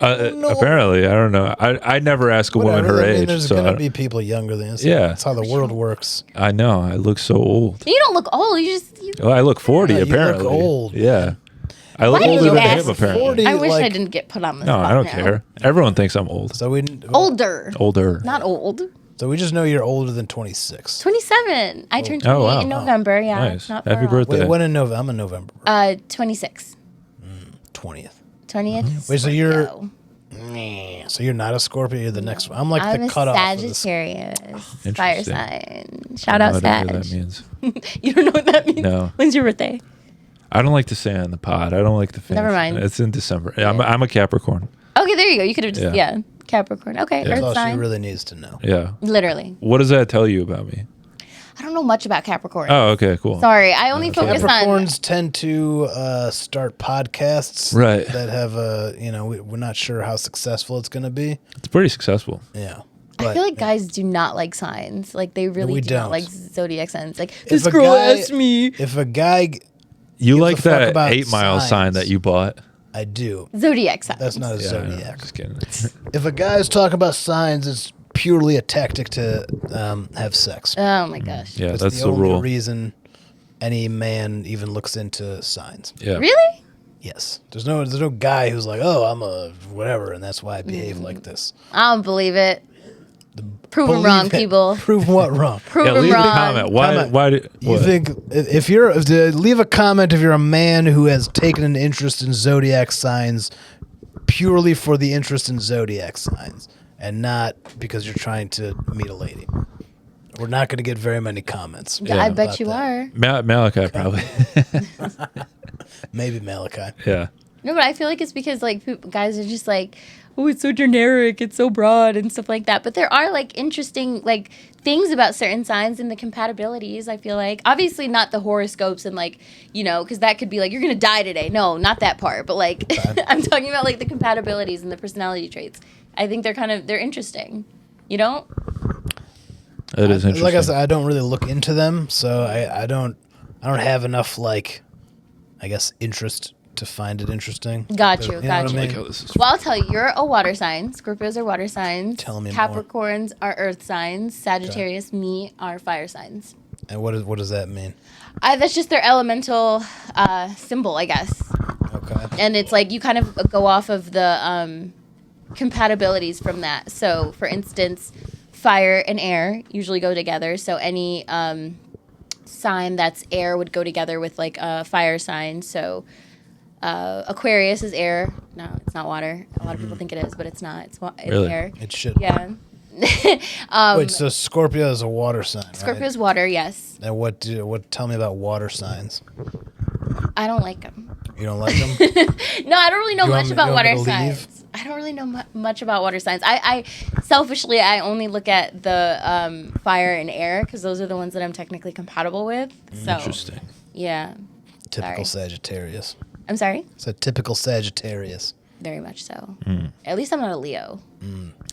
No. Apparently, I don't know. I never ask a woman Whatever, her I mean, age. there's So going I, to be people younger than us. Yeah. That's how the world works. I know. I look so old. You don't look old. Well, I look 40, Yeah, you look apparently. old. Yeah. I look Why did older you than ask him, apparently. 40? I wish I like- didn't get put on the No, spot I don't now. care. Everyone thinks I'm old. So we Older. Older. Not old. So we just know you're older than 26. 27. I turned 28 Oh, wow. in November. Yeah. Nice. Not Happy far off. birthday. Wait, when in November? I'm in November. 26. 20th. 20th. Wait, so you're Scorpio. so you're not a Scorpio. You're the next one. I'm like I'm the a cutoff. For this. Sagittarius. Fire Interesting. sign. Shout out I don't know Sag. what that means. You don't know what that means? No. When's your birthday? I don't like to say on the pod. I don't like to finish. Never mind. It's in December. I'm a Capricorn. Okay, there you go. You could have just, Yeah. Capricorn. Okay, Yeah. That's Earth all she sign. really needs to know. Yeah. Literally. What does that tell you about me? I don't know much about Capricorn. Oh, okay, cool. Sorry, I only focus on. Capricorns tend to start podcasts Right. that have we're not sure how successful it's going to be. It's pretty successful. Yeah. I feel like guys do not like signs. Like they really we do not don't. like zodiac signs. Like If this a girl guy- asked me. If a guy, You Gives like a fuck that about 8 Mile sign signs. that you bought? I do. Zodiac signs. That's not a Yeah, zodiac. just kidding. If a guy's talking about signs, it's purely a tactic to have sex. Oh my gosh. Yeah, That's that's the the only rule. reason any man even looks into signs. Yeah. Really? Yes. There's no guy who's like, oh, I'm a whatever, and that's why I behave like this. I don't believe it. Prove them Believe wrong, it. people. Prove what wrong? Prove Yeah, them leave a wrong. comment. Why? Comment. Why? You What? think if leave a comment if you're a man who has taken an interest in zodiac signs purely for the interest in zodiac signs and not because you're trying to meet a lady. We're not going to get very many comments. Yeah. I bet about you that. are. Malachi probably. Maybe Malachi. Yeah. No, but I feel like it's because like guys are just like, oh, it's so generic, it's so broad and stuff like that. But there are like interesting like things about certain signs and the compatibilities. I feel like obviously not the horoscopes and like because that could be like you're gonna die today. No, not that part. But like I'm talking about like the compatibilities and the personality traits. I think they're interesting. You don't? That is interesting. Like I said, I don't really look into them, so I don't have enough like I guess interest to find it interesting. Got you. know what Got I you. mean? Like how this is- Well, I'll tell you, you're a water sign. Scorpios are water signs. Tell me more. Capricorns are earth signs. Sagittarius, me, are fire signs. And what does that mean? That's just their elemental symbol, I guess. Okay. And it's like you kind of go off of the compatibilities from that. So, for instance, fire and air usually go together. So any sign that's air would go together with like a fire sign. So Aquarius is air. No, it's not water. A lot of people think it is, but it's not. It's Really? air. It should. Yeah. Wait, so Scorpio is a water sign, right? Scorpio's water, yes. And what tell me about water signs? I don't like them. You don't like them? No, I don't really know You much want me- about you want water me to leave? signs. I don't really know much about water signs. I selfishly, I only look at the fire and air because those are the ones that I'm technically compatible with. So, Interesting. yeah. Typical Sorry. Sagittarius. I'm sorry? It's a typical Sagittarius. very much so. At least I'm not a Leo.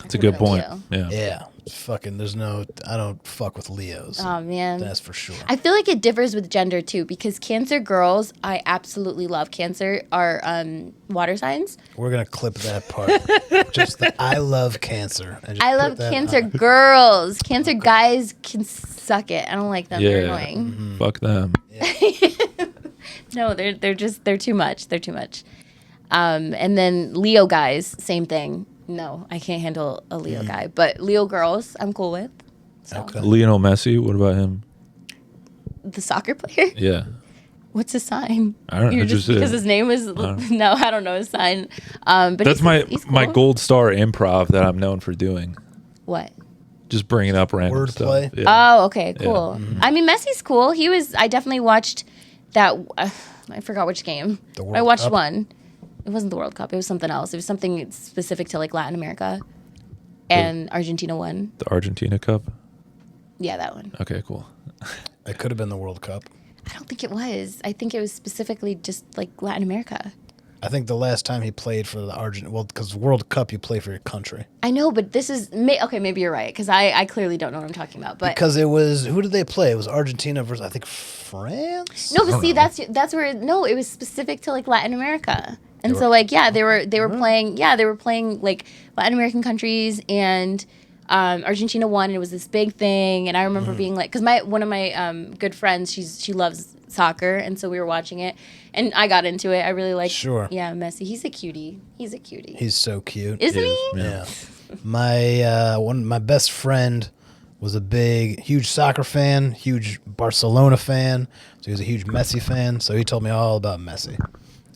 That's a good point. Leo. Yeah. Yeah. Fucking, I don't fuck with Leos. Oh man, That's for sure. I feel like it differs with gender too, because Cancer girls, I absolutely love. Cancer are water signs. We're going to clip that part. Just the I love Cancer. And just I put love that Cancer on. girls. Cancer guys can suck it. I don't like them. They're Yeah. annoying. Fuck them. No, they're too much. They're too much. And then Leo guys, same thing. No, I can't handle a Leo guy. But Leo girls, I'm cool with. So. Okay. Lionel Messi. What about him? The soccer player? Yeah. What's his sign? I don't know. You're just because his name is no, I don't know his sign. But That's he's my cool. gold star improv that I'm known for doing. What? Just bringing up random Wordplay? stuff. Yeah. Oh, okay, cool. I mean, Messi's cool. I definitely watched that. I forgot which game. The World I watched Cup? one. It wasn't the World Cup. It was something else. It was something specific to like Latin America, and Argentina won. The Argentina Cup. Yeah, that one. Okay, cool. It could have been the World Cup. I don't think it was. I think it was specifically just like Latin America. I think the last time he played for the because World Cup you play for your country. I know, but this is okay. Maybe you're right because I clearly don't know what I'm talking about. But Because it was, who did they play? It was Argentina versus, I think, France? no, but see, that's where it was specific to like Latin America, and so like they were playing like Latin American countries, and Argentina won, and it was this big thing, and I remember being like, because one of my good friends, she loves soccer, and so we were watching it, and I got into it. I really like Messi. He's a cutie. He's so cute. Isn't he? Yeah. My best friend was a huge soccer fan, huge Barcelona fan. So he was a huge Messi fan. So he told me all about Messi.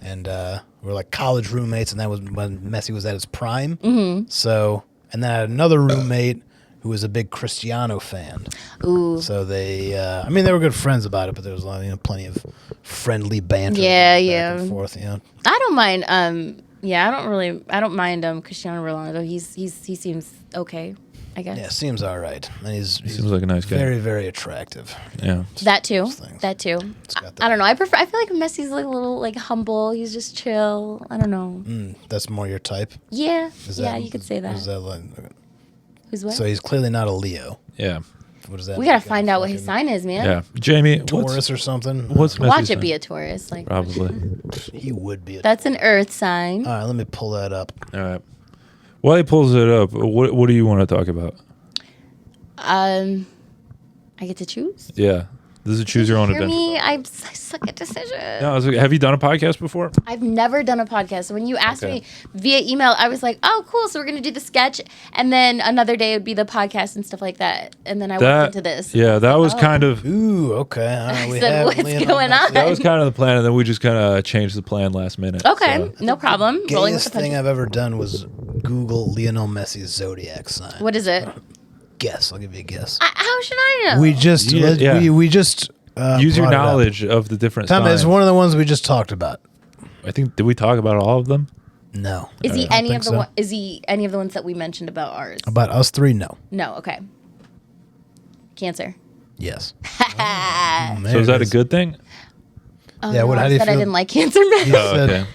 And we were like college roommates, and that was when Messi was at his prime. Mm-hmm. So, and then I had another roommate who was a big Cristiano fan. Ooh. So they were good friends about it, but there was a lot, plenty of friendly banter. Yeah, back and forth. I don't mind. I don't mind Cristiano Ronaldo. He seems okay, I guess. Yeah, seems all right. And he Seems like a nice guy. very, very attractive. Yeah. That too. Things. That too. got that. I don't know. I feel like Messi's like a little like humble. He's just chill. I don't know. That's more your type. Yeah. Is Yeah, that- you could say that. Is that like, Who's what? so he's clearly not a Leo. Yeah. What is that? We gotta like, find out what his fucking sign is, man. Yeah. Jamie, Taurus or something. what's Messi's Watch it sign? be a Taurus. Like Probably. He would be. that's an Earth sign. All right, let me pull that up. All right. While he pulls it up, what do you want to talk about? I get to choose. Yeah. This is a choose your own Hear adventure. me? I suck at decisions. No, I was like, have you done a podcast before? I've never done a podcast. So when you asked me via email, I was like, oh, cool. So we're going to do the sketch. And then another day would be the podcast and stuff like that. And then I went into this. Yeah, that was kind of Ooh, okay. All right, we said, have what's Leonel going Messi. on? that was kind of the plan, and then we just kind of changed the plan last minute. Okay, so. no problem. Rolling with Gayest the thing punches. I've ever done was Google Lionel Messi's zodiac sign. What is it? Guess. I'll give you a guess. How should I know? We just we just Use your brought it up. knowledge of the different Tom, signs. it's one of the ones we just talked about. I think, did we talk about all of them? No. Is he I don't any think of the so. is he any of the ones that we mentioned about ours? About us three? No. No. Okay. Cancer. Yes. So is that a good thing? Oh, Yeah, no, how I do you said I feel- didn't like cancer men. You Oh, said- okay.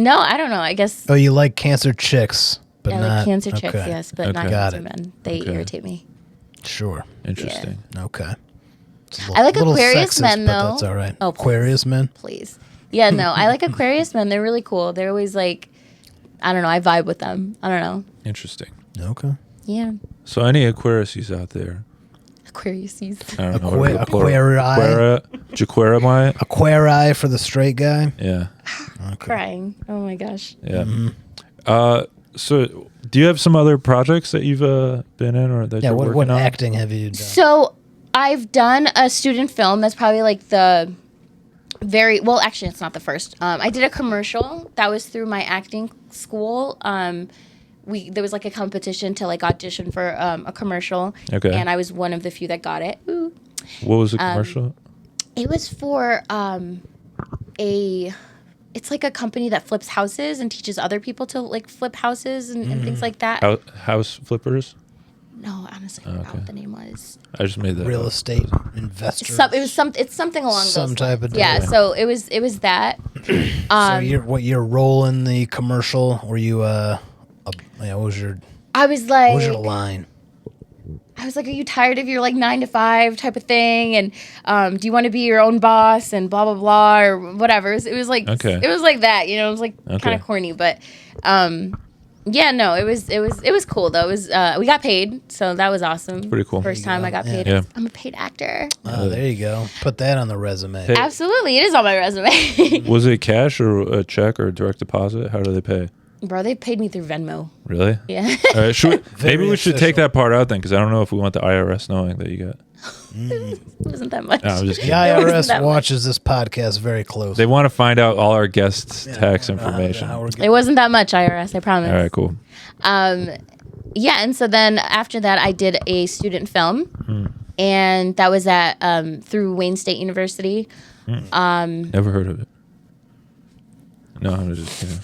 No, I don't know. I guess Oh, you like cancer chicks, but I not like cancer chicks, okay. yes, but not Okay. Got cancer it. men. They Okay. irritate me. Sure. Interesting. Okay. It's a I like little Aquarius sexist, men, but though. that's all right. Oh, Aquarius men. Please. Yeah, no, I like Aquarius men. They're really cool. They're always like, I don't know. I vibe with them. I don't know. Interesting. Okay. Yeah. So any Aquariuses out there? Aquariuses. I don't know. what the plural- Aquarii. Jaquarii? Aquarii for the straight guy. Yeah. Crying. Oh my gosh. Yeah. Mm-hmm. So do you have some other projects that you've been in or that Yeah. you're What working on? acting have you done? So I've done a student film. That's probably like the actually it's not the first. I did a commercial that was through my acting school. There was like a competition to like audition for a commercial. Okay. And I was one of the few that got it. Ooh. What was the commercial? It was for it's like a company that flips houses and teaches other people to like flip houses and things like that. House flippers? No, honestly, I forgot what the name was. I just made that Real up. estate investor. It's something along Some those type lines. of Yeah, deal. so it was that. So your role in the commercial? Were you what was your I was like, what was your line? are you tired of your like 9 to 5 type of thing? And do you want to be your own boss and blah blah blah or whatever? It was like Okay. it was like that, you know. It was like Okay. kind of corny, but yeah, no, it was cool though. It was we got paid, so that was awesome. Pretty cool. First time I got paid. Yeah. I'm a paid actor. There you go. Put that on the resume. Hey. Absolutely, it is on my resume. Was it cash or a check or direct deposit? How do they pay? Bro, they paid me through Venmo. Really? Yeah. All right, maybe we should take official. that part out then, because I don't know if we want the IRS knowing that you got. It wasn't that much. No, I'm just The kidding. wasn't IRS that much. watches this podcast very closely. They want to find out all our guests' tax I don't know information. how All we're It getting- wasn't that much, IRS, I promise. right, cool. Yeah, and so then after that, I did a student film, and that was at through Wayne State University. Never heard of it. No, I'm just kidding.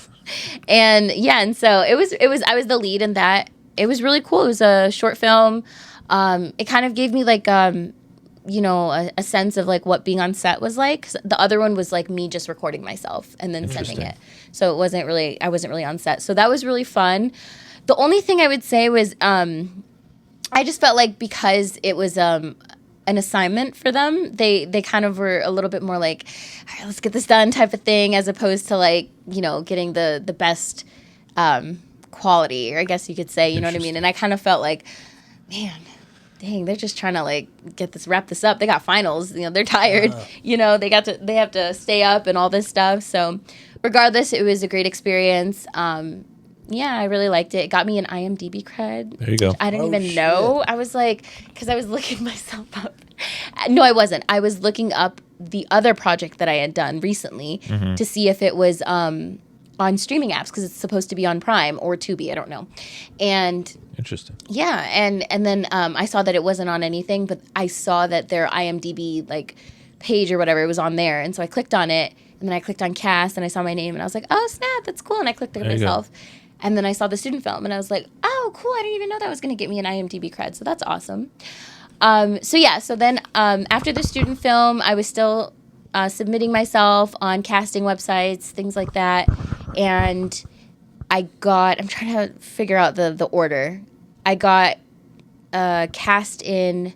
And yeah, and so it was I was the lead in that. It was really cool. It was a short film. It kind of gave me like you know, a sense of like what being on set was like. 'Cause the other one was like me just recording myself and then sending it. So I wasn't really on set. So that was really fun. The only thing I would say was I just felt like because it was an assignment for them, they kind of were a little bit more like, all right, let's get this done type of thing, as opposed to like, you know, getting the best quality, or I guess you could say, you know what I mean? And I kind of felt like, man, dang, they're just trying to like wrap this up. They got finals, you know, they're tired, you know, they have to stay up and all this stuff. So regardless, it was a great experience. Yeah, I really liked it. It got me an IMDb cred. There you go. I didn't Oh, even shit. know. I was like, because I was looking myself up. No, I wasn't. I was looking up the other project that I had done recently to see if it was on streaming apps, because it's supposed to be on Prime or Tubi. I don't know. And Interesting. yeah, and then I saw that it wasn't on anything, but I saw that their IMDb like page or whatever, it was on there, and so I clicked on it, and then I clicked on cast, and I saw my name, and I was like, oh snap, that's cool, and I clicked it There you go. myself. And then I saw the student film, and I was like, oh, cool, I didn't even know that was going to get me an IMDb cred, so that's awesome. So then after the student film, I was still submitting myself on casting websites, things like that, and I'm trying to figure out the order. I got cast in,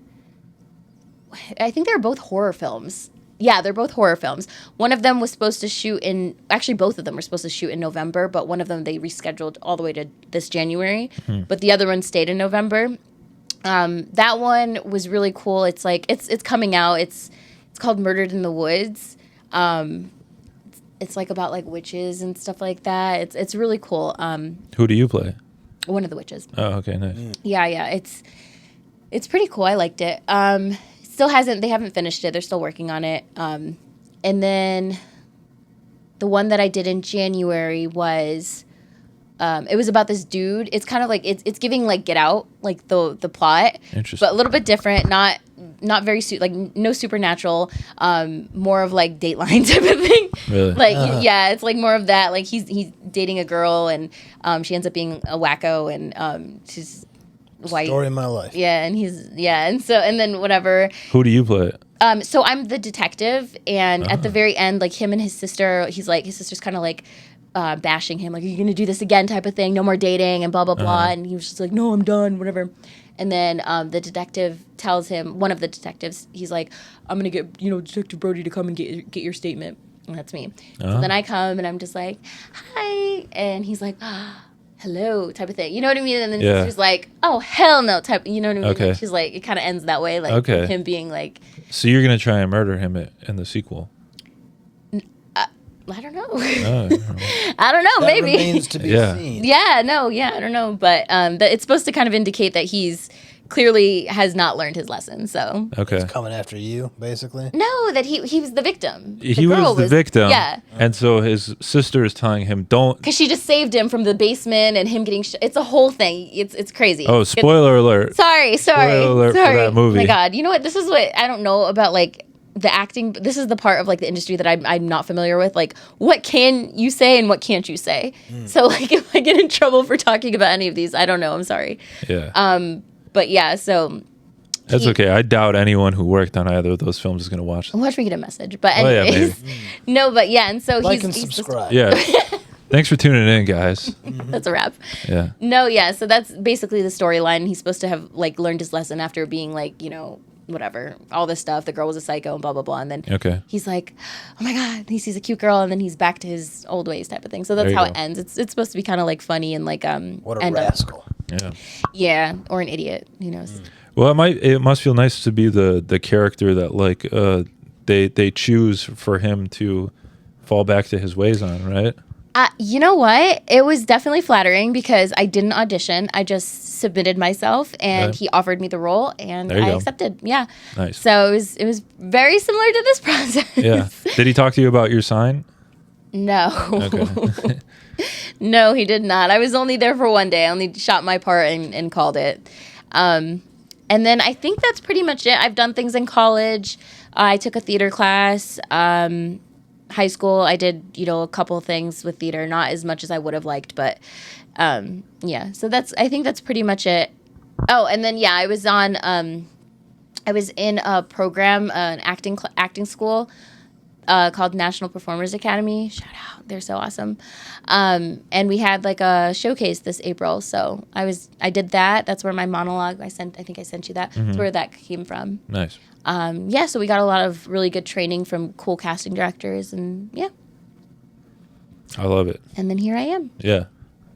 I think they were both horror films. Yeah, they're both horror films. One of them was supposed to shoot actually both of them were supposed to shoot in November, but one of them they rescheduled all the way to this January. But the other one stayed in November. That one was really cool. It's like, it's coming out. It's called Murdered in the Woods. It's like about like witches and stuff like that. It's really cool. Who do you play? One of the witches. Oh, okay, nice. Yeah, it's pretty cool. I liked it. They haven't finished it. They're still working on it. And then the one that I did in January was, it was about this dude. It's kind of like, it's giving like Get Out, like the plot, Interesting. but a little bit different. Not very like no supernatural, more of like Dateline type of thing. Really? Like yeah, it's like more of that. Like he's dating a girl, and she ends up being a wacko, and she's white. Story of my life. Yeah, and then whatever. Who do you play? So I'm the detective, and at the very end, like him and his sister, his sister's kind of like bashing him, like, are you gonna do this again type of thing, no more dating and blah blah blah, and he was just like, no, I'm done, whatever. And then the detective tells him, one of the detectives, he's like, I'm gonna get Detective Brody to come and get your statement, and that's me. So then I come and I'm just like, hi, and he's like, hello type of thing, you know what I mean? And then Yeah. she's like, oh hell no type, you know what I mean? Okay. And she's like, it kind of ends that way, like Okay. him being like, So you're gonna try and murder him in the sequel? I don't know. Oh, I don't know. I don't know, That maybe. remains to be Yeah. seen. I don't know, but it's supposed to kind of indicate that he's clearly has not learned his lesson. So Okay. Coming after you, basically. no, that he was the victim. He girl was the victim. Yeah, And so his sister is telling him, don't. because she just saved him from the basement and him getting. It's a whole thing. It's crazy. Oh, spoiler alert. Sorry. Spoiler alert for that movie. Oh my God, you know what? This is what I don't know about, like the acting. This is the part of like the industry that I'm not familiar with. Like, what can you say and what can't you say? So like, if I get in trouble for talking about any of these, I don't know. I'm sorry. Yeah. But yeah, so That's okay. I doubt anyone who worked on either of those films is going to watch them. watch me get a message. But Oh, yeah, anyways, no, but yeah, and so Like and he's subscribe. Yeah. Thanks for tuning in, guys. that's a wrap. Yeah. No, yeah, so that's basically the storyline. He's supposed to have like learned his lesson after being like, you know, whatever, all this stuff. The girl was a psycho and blah blah blah. And then Okay. he's like, oh my god, he sees a cute girl, and then he's back to his old ways type of thing. So There that's you how go. it ends. It's supposed to be kind of like funny and like What a end up. rascal. Yeah. Yeah, or an idiot. Who knows? Well, it must feel nice to be the character that like they choose for him to fall back to his ways on, right? You know what? It was definitely flattering because I didn't audition. I just submitted myself, and Right. he offered me the role, and There you I go. accepted. Yeah. Nice. So it was very similar to this process. Yeah. Did he talk to you about your sign? No. Okay. No, he did not. I was only there for one day. I only shot my part and called it. And then I think that's pretty much it. I've done things in college. I took a theater class. High school, I did, you know, a couple things with theater, not as much as I would have liked, but yeah. So I think that's pretty much it. Oh, and then yeah, I was in a program, an acting school called National Performers Academy. Shout out, they're so awesome. And we had like a showcase this April, so I did that. That's where my monologue I think I sent you that. That's where that came from. Nice. Yeah, so we got a lot of really good training from cool casting directors, and yeah. I love it. And then here I am. Yeah.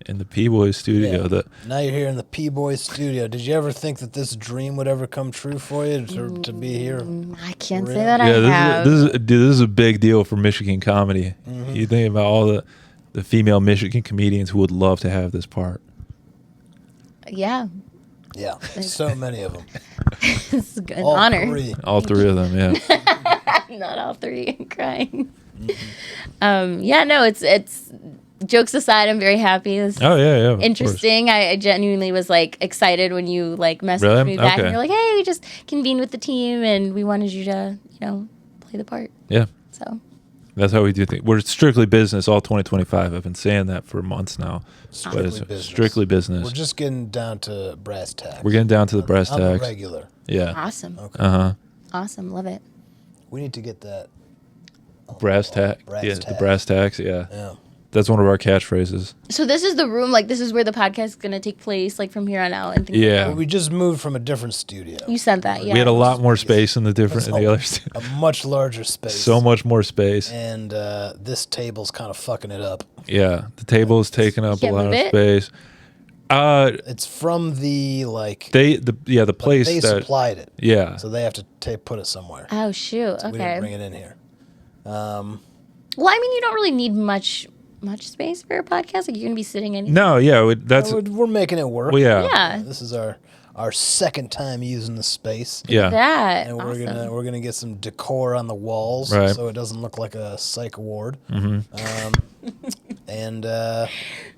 In the P-Boy studio. Yeah. The Now you're here in the P-Boy studio. Did you ever think that this dream would ever come true for you to be here? I can't Really? say that I yeah, have. this is a big deal for Michigan comedy. You think about all the female Michigan comedians who would love to have this part. Yeah, Yeah, so many of them. it's an All honor. three. All three of them, yeah. Not all three. I'm crying. Yeah, no, it's jokes aside, I'm very happy. It's Oh yeah, of interesting. I genuinely was like excited when you like messaged Really? me back Okay. and you're like, hey, we just convened with the team and we wanted you to, you know, play the part. course. Yeah. So That's how we do things. We're strictly business all 2025. I've been saying that for months now. But it's strictly business. We're just getting down to brass tacks. We're getting down to the brass on the tacks. regular. Yeah. awesome. Okay. Uh-huh. Awesome. Love it. We need to get that. Brass tack. Brass Yeah, the tacks. brass tacks, yeah. Yeah. That's one of our catchphrases. So this is the room, like this is where the podcast is gonna take place, like from here on out and things like Yeah. Well, we just moved from a different studio. that. You sent that, yeah. We had a lot more space in the other a much larger space. so much more space. And this table's kind of fucking it up. Yeah. The table is taking up a Can't lot of move it? space. It's from the The place they that supplied it. yeah. So they have to put it somewhere. Oh shoot. We didn't bring Okay. it in here. Well, I mean, you don't really need much space for a podcast. Like you're gonna be sitting in. No, yeah, that's We're making it work. well, yeah. Yeah. This is our second time using the space. Yeah. That. And Awesome. we're gonna get some decor on the walls Right. so it doesn't look like a psych ward. And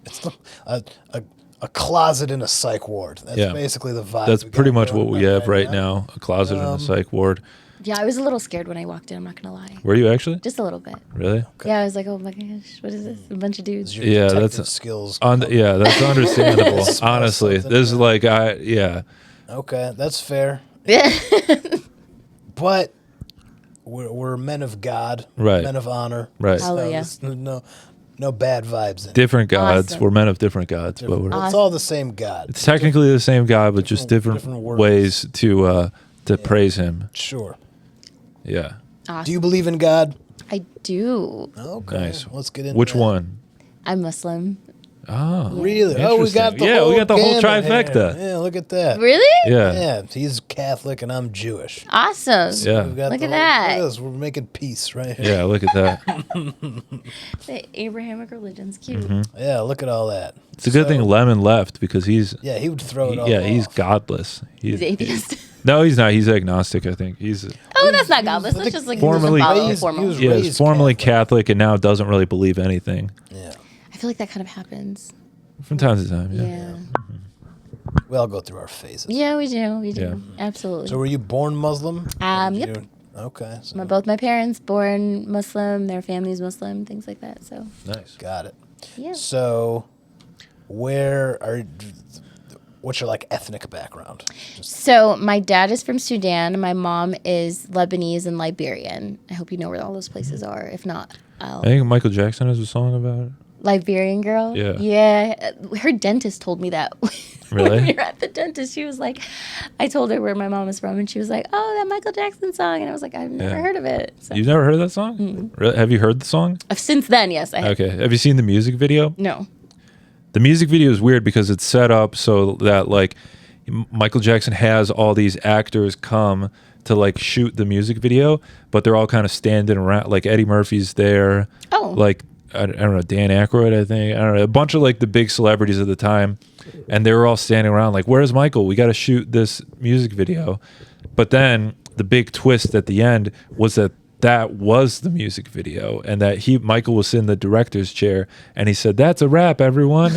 it's a closet in a psych ward. That's Yeah. basically the vibe. That's we got pretty much going what we on have right now. A closet in a psych ward. Yeah, I was a little scared when I walked in. I'm not gonna lie. Were you actually? Just a little bit. Really? Yeah, I was like, oh my gosh, what is this? A bunch of dudes. Is your Yeah, detective that's- skills. Yeah, that's understandable. Smell Honestly, something, this is yeah. like yeah. Okay, that's fair. Yeah. But we're men of God, Right. men of honor. Right. Hallelujah. there's no bad vibes in it. Different gods. Awesome. We're men of different gods, but we're It's all the same God. it's technically the same God, but just different different words. ways to praise Him. Sure. Yeah. Awesome. Do you believe in God? I do. Okay. Nice. Let's get into Which that. one? I'm Muslim. Oh, Really? Oh, we got Interesting. the Yeah, whole we got the whole gamut here. trifecta. Yeah, look at that. Really? Yeah. Yeah, he's Catholic and I'm Jewish. Awesome. Yeah. We've got Look the at whole- that. Look at this. We're making peace right here. Yeah, look at that. The Abrahamic religion's cute. Yeah, look at all that. It's a good So- thing Lemon left because he's Yeah, he would throw it all he's off. godless. He's atheist. No, he's not. He's agnostic, I think. He's Oh, that's not godless. That's just like Formerly- follow Raised- formal. he was yeah, he's raised formerly Catholic and now doesn't really believe anything Yeah. I feel like that kind of happens. from time to time. Yeah. Yeah. We all go through our phases. Yeah, we do. We do. Yeah. Absolutely. So were you born Muslim? Or did Yep. you- Okay. So Both my parents born Muslim, their family's Muslim, things like that. So Nice. got it. yeah. So what's your like ethnic background? So my dad is from Sudan. My mom is Lebanese and Liberian. I hope you know where all those places are. If not, I think Michael Jackson has a song about it. Liberian girl. Yeah. Yeah. Her dentist told me that. Really? When we were at the dentist, she was like, I told her where my mom is from, and she was like, "Oh, that Michael Jackson song," and I was like, "I've never heard of it." So. You've never heard that song? Really? Have you heard the song? Since then, yes, I have. Okay. Have you seen the music video? No. The music video is weird because it's set up so that like Michael Jackson has all these actors come to like shoot the music video, but they're all kind of standing around. Like Eddie Murphy's there. Oh. Like I don't know, Dan Aykroyd, I think. I don't know, a bunch of like the big celebrities of the time, and they were all standing around like, "Where's Michael? We got to shoot this music video." But then the big twist at the end was that was the music video, and that Michael was in the director's chair, and he said, "That's a wrap, everyone."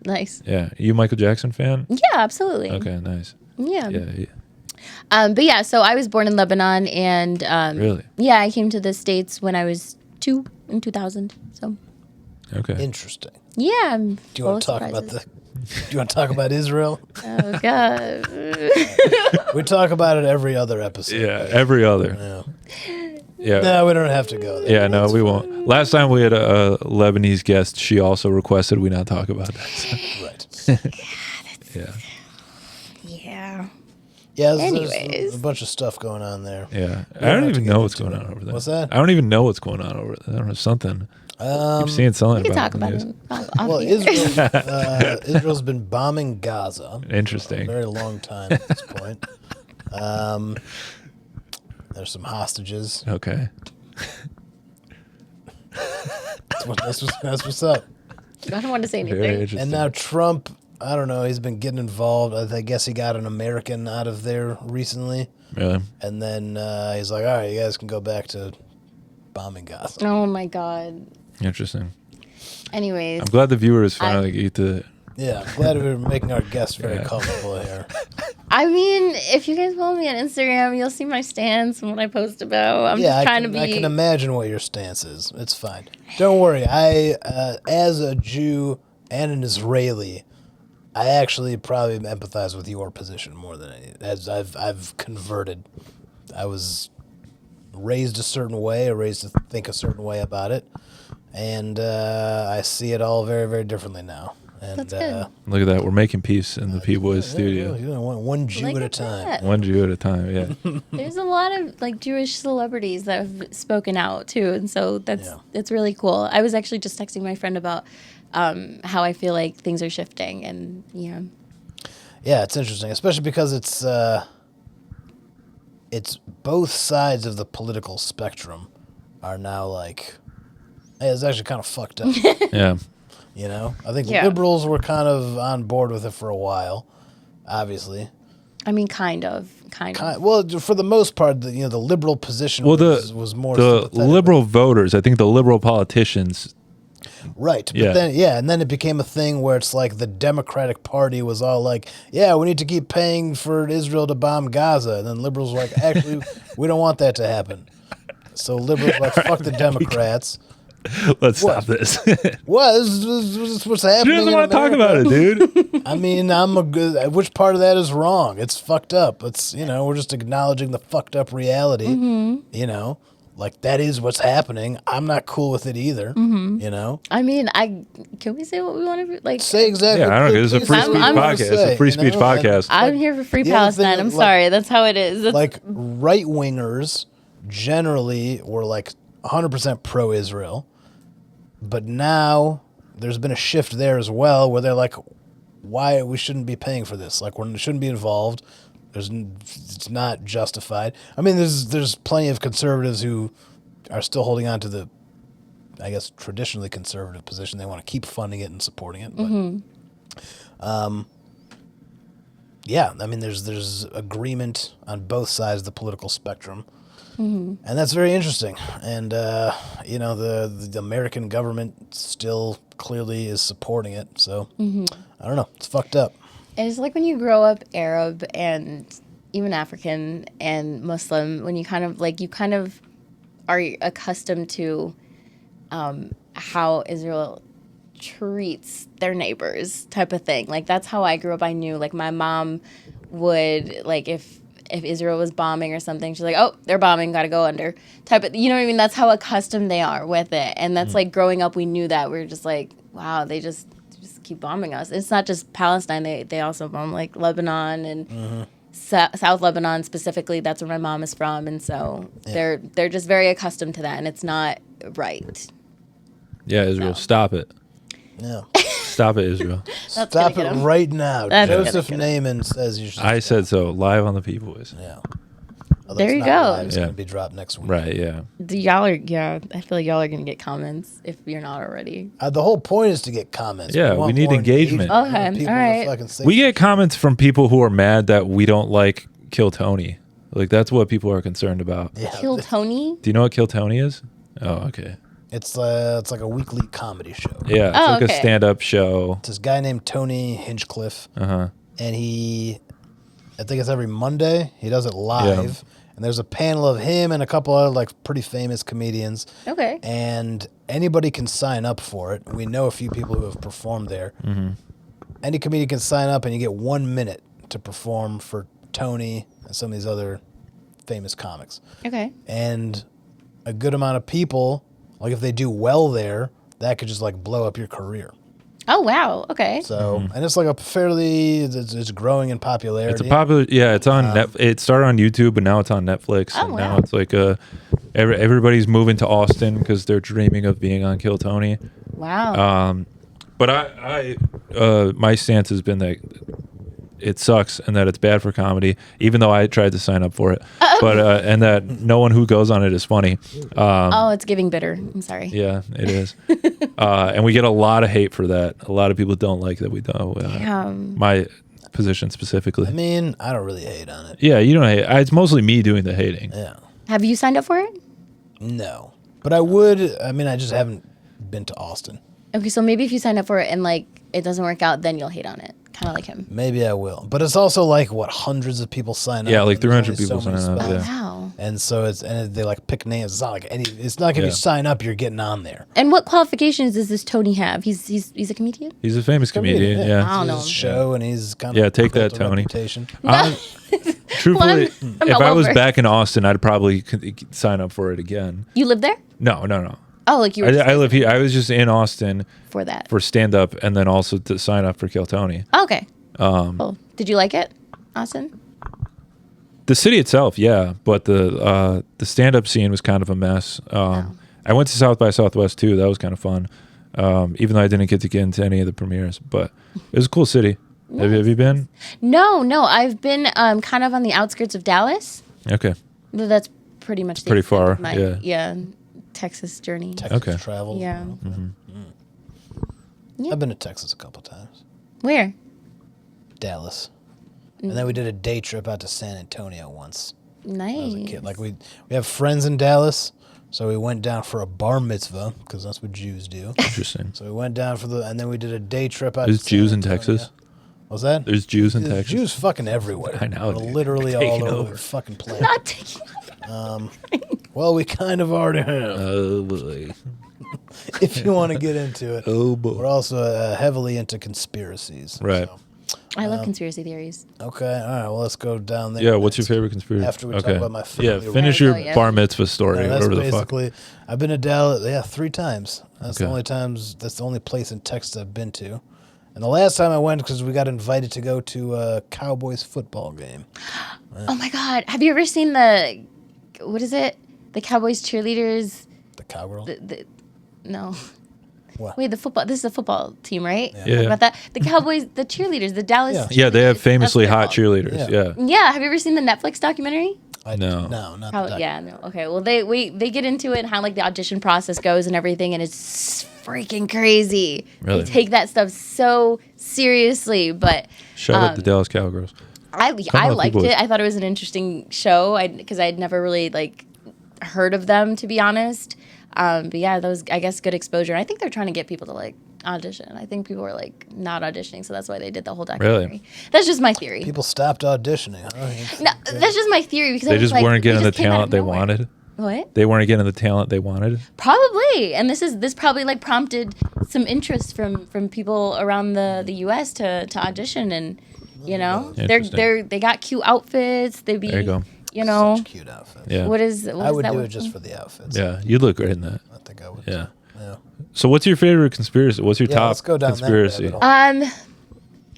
Nice. Yeah, you a Michael Jackson fan? Yeah, absolutely. Okay, nice. Yeah. Yeah. But yeah, so I was born in Lebanon, and Really? Yeah, I came to the States when I was 2 in 2000. So. Okay. Interesting. Yeah. I'm Do you want to talk about Do you want to talk about Israel? Oh God. We talk about it every other episode. Yeah, every other. Yeah. No, we don't have to go there. Yeah, no, we won't. Last time we had a Lebanese guest, she also requested we not talk about that. So. Right. Yeah. Yeah. Yeah, Anyways. there's a bunch of stuff going on there. Yeah. I don't even know what's going on over there. What's that? I don't even know what's going on over there. I don't know, something. Keep seeing something We can about talk about news. it. Well, Israel's been bombing Gaza. Interesting. For a very long time at this point. There's some hostages. Okay. That's what's up. I don't want to say Very anything. interesting. And now Trump, I don't know, he's been getting involved. I guess he got an American out of there recently. Really? And then he's like, all right, you guys can go back to bombing Gaza. Oh my God. Interesting. Anyways. I'm glad the viewers finally get to. Yeah, I'm glad we're making our guests very comfortable here. I mean, if you guys follow me on Instagram, you'll see my stance and what I post about. I'm just trying to be. I can imagine what your stance is. It's fine. Don't worry. I, as a Jew and an Israeli, I actually probably empathize with your position more than any. As I've converted. I was raised a certain way, or raised to think a certain way about it, and I see it all very, very differently now. And, That's good. Look at that. We're making peace in the P-Boys studio. You know, one Jew Look at a at time. that. One Jew at a time, yeah. There's a lot of like Jewish celebrities that have spoken out too, and so that's really cool. I was actually just texting my friend about how I feel like things are shifting, and Yeah, it's interesting, especially because it's both sides of the political spectrum are now like, hey, it's actually kind of fucked up. Yeah. You know, I think Yeah. liberals were kind of on board with it for a while, obviously. I mean, kind of. Well, for the most part, the liberal position was more the sympathetic. liberal voters. I think the liberal politicians. Right. But Yeah. and then it became a thing where it's like the Democratic Party was all like, yeah, we need to keep paying for Israel to bomb Gaza. And then liberals were like, actually, we don't want that to happen. So liberals were like, fuck the Democrats. Let's stop this. What? This is what's happening. She doesn't in want to talk America. about it, dude. I mean, which part of that is wrong? It's fucked up. It's, we're just acknowledging the fucked up reality. Mm-hmm. Like that is what's happening. I'm not cool with it either. Mm-hmm. I mean, can we say what we want to like? Say exactly. Yeah, I don't know. It's a free speech I'm- podcast. It's a free speech podcast. I'm here for free the other thing Palestine. I'm is, sorry. That's how it is. Like right wingers generally were like 100% pro-Israel, but now there's been a shift there as well where they're like, why we shouldn't be paying for this? Like we shouldn't be involved. It's not justified. I mean, there's plenty of conservatives who are still holding on to the, I guess, traditionally conservative position. They want to keep funding it and supporting it. But, yeah, I mean, there's agreement on both sides of the political spectrum. And that's very interesting. And, the American government still clearly is supporting it. So, I don't know. It's fucked up. It's like when you grow up Arab and even African and Muslim, when you kind of are accustomed to how Israel treats their neighbors type of thing. Like that's how I grew up. I knew like my mom would like if Israel was bombing or something, she's like, oh, they're bombing, gotta go under type of, you know what I mean? That's how accustomed they are with it. And that's like growing up, we knew that. We were just like, wow, they just keep bombing us. It's not just Palestine. They also bomb like Lebanon and South Lebanon specifically. That's where my mom is from. And so they're just very accustomed to that. And it's not right. Yeah, Israel, stop it. Yeah. Stop it, Israel. Stop it right now. That's Joseph Naaman says you should. I said so, live on the People Voice. Yeah. There you go. It's going to be dropped next week. Right, yeah. Y'all are, I feel like y'all are going to get comments if you're not already. The whole point is to get comments. Yeah, we want need more engagement. Okay, People all to right. fucking say We get comments from people who are mad that we don't like Kill Tony. Like, that's what people are concerned about. Yeah. Kill Tony? Do you know what Kill Tony is? Oh, okay. It's like a weekly comedy show. Yeah, it's Oh, like okay. a stand-up show. It's this guy named Tony Hinchcliffe, Uh-huh. and I think it's every Monday. He does it live, and there's a panel of him and a couple other like pretty famous comedians. Okay. And anybody can sign up for it. We know a few people who have performed there. Mm-hmm. Any comedian can sign up, and you get 1 minute to perform for Tony and some of these other famous comics. Okay. And a good amount of people, like if they do well there, that could just like blow up your career. Oh, wow. Okay. So, and it's like a fairly, it's growing in popularity. It's a popular, yeah. It's on it started on YouTube, but now it's on Netflix. Oh, And now wow. it's like everybody's moving to Austin because they're dreaming of being on Kill Tony. Wow. But I my stance has been that it sucks and that it's bad for comedy, even though I tried to sign up for it. But and that no one who goes on it is funny. Oh, it's giving bitter. I'm sorry. Yeah, it is. And we get a lot of hate for that. A lot of people don't like that we don't. My position specifically. I mean, I don't really hate on it. Yeah, you don't hate. It's mostly me doing the hating. Yeah. Have you signed up for it? No. But I would, I mean, I just haven't been to Austin. Okay, so maybe if you sign up for it and like it doesn't work out, then you'll hate on it. Kind of like him. Maybe I will. But it's also like, what, hundreds of people sign up? Yeah, like and there's 300 only people many sign up, spots. yeah. Wow. And so they like pick names. It's not like it's not like if Yeah. you sign up, you're getting on there. And what qualifications does this Tony have? He's a comedian? He's a famous comedian. yeah. Yeah. I don't know. It's his show, and he's kind of Yeah, take that, built a Tony. reputation. Truthfully, I'm if all I was over. back in Austin, I'd probably sign up for it again. You live there? No. Oh, like you were I live here. I was just in Austin for that. for stand up, and then also to sign up for Kill Tony. Oh, okay. Cool. Did you like it, Austin? The city itself, yeah, but the stand up scene was kind of a mess. I went to South by Southwest too. That was kind of fun. Even though I didn't get to get into any of the premieres, but it was a cool city. Have you been? No. I've been kind of on the outskirts of Dallas. Okay. That's pretty much the Pretty extent far, of my, yeah. Texas journey. Texas Okay. travel. Yeah. Yeah. I've been to Texas a couple times. Where? Dallas. And then we did a day trip out to San Antonio once. Nice. When I was a kid. Like we have friends in Dallas, so we went down for a bar mitzvah because that's what Jews do. Interesting. So we went down and then we did a day trip out. There's to San Jews in Antonio. Texas. What's that? There's Jews in There's Texas. Jews fucking everywhere. I know, dude. Literally They're all taking over over. the fucking planet. Not taking. Well, we kind of already have. Oh boy. If you want to get into it. Oh We're boy. also heavily into conspiracies. Right. So. I love conspiracy theories. Okay. All right. Well, let's go down there. Yeah. What's your next. favorite conspiracy? After we talk okay. about my family Yeah. Finish Right. your Oh, yeah. bar mitzvah story. Yeah, that's whatever the fuck. basically. I've been to Dallas, 3 times. That's Okay. the only times. That's the only place in Texas I've been to. And the last time I went because we got invited to go to a Cowboys football game. Oh my God. Have you ever seen what is it? The Cowboys cheerleaders? The Cowgirl. No. What? Wait, this is a football team, right? Yeah. Talk about that. The Cowboys, the cheerleaders, the Dallas. Yeah. Yeah, they have cheerleaders. famously hot That's what they're cheerleaders. Yeah. Yeah. Yeah. Have you ever seen the Netflix documentary? No. No, not How, the yeah, no. Okay. Well, they get into it and how like the audition process goes and everything, and it's freaking crazy. Really? They take that stuff so seriously, but Shout out the Dallas Cowgirls. I on, liked people. it. I thought it was an interesting show because I had never really like heard of them, to be honest. But yeah, those, I guess, good exposure. I think they're trying to get people to like audition. I think people were like not auditioning, so that's why they did the whole documentary. Really? That's just my theory. People stopped auditioning. Huh? No, that's just my theory because They I was just like, weren't getting the just came out talent of they nowhere. wanted. What? They weren't getting the talent they wanted. Probably, and this probably like prompted some interest from people around the U.S. to audition, and you know they got cute outfits. There you go. You know, Such cute outfits. Yeah. what is I would that do one it just thing? for the outfits. Yeah, you look great in that. I think I would. Yeah. Yeah. So what's your favorite conspiracy? What's your Yeah, top let's go down that conspiracy? rabbit hole.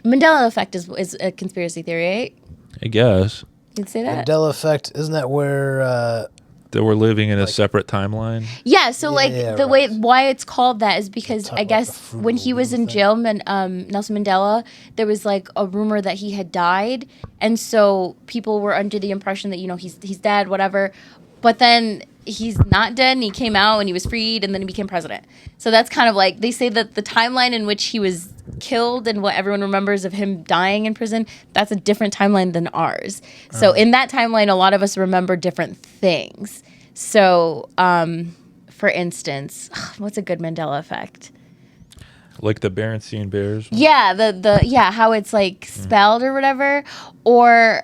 Mandela effect is a conspiracy theory, right? I guess You'd say that? Mandela effect, isn't that where that we're living in a separate timeline. Yeah, so like Yeah, the right. way why it's called that is because Talk I about guess the fruit when he was in thing. jail, Nelson Mandela, there was like a rumor that he had died, and so people were under the impression that he's dead, whatever. But then he's not dead, and he came out, and he was freed, and then he became president. So that's kind of like they say that the timeline in which he was killed and what everyone remembers of him dying in prison, that's a different timeline than ours. So in that timeline, a lot of us remember different things. So, for instance, what's a good Mandela effect? Like the Berenstain Bears. Yeah, the how it's like spelled or whatever, or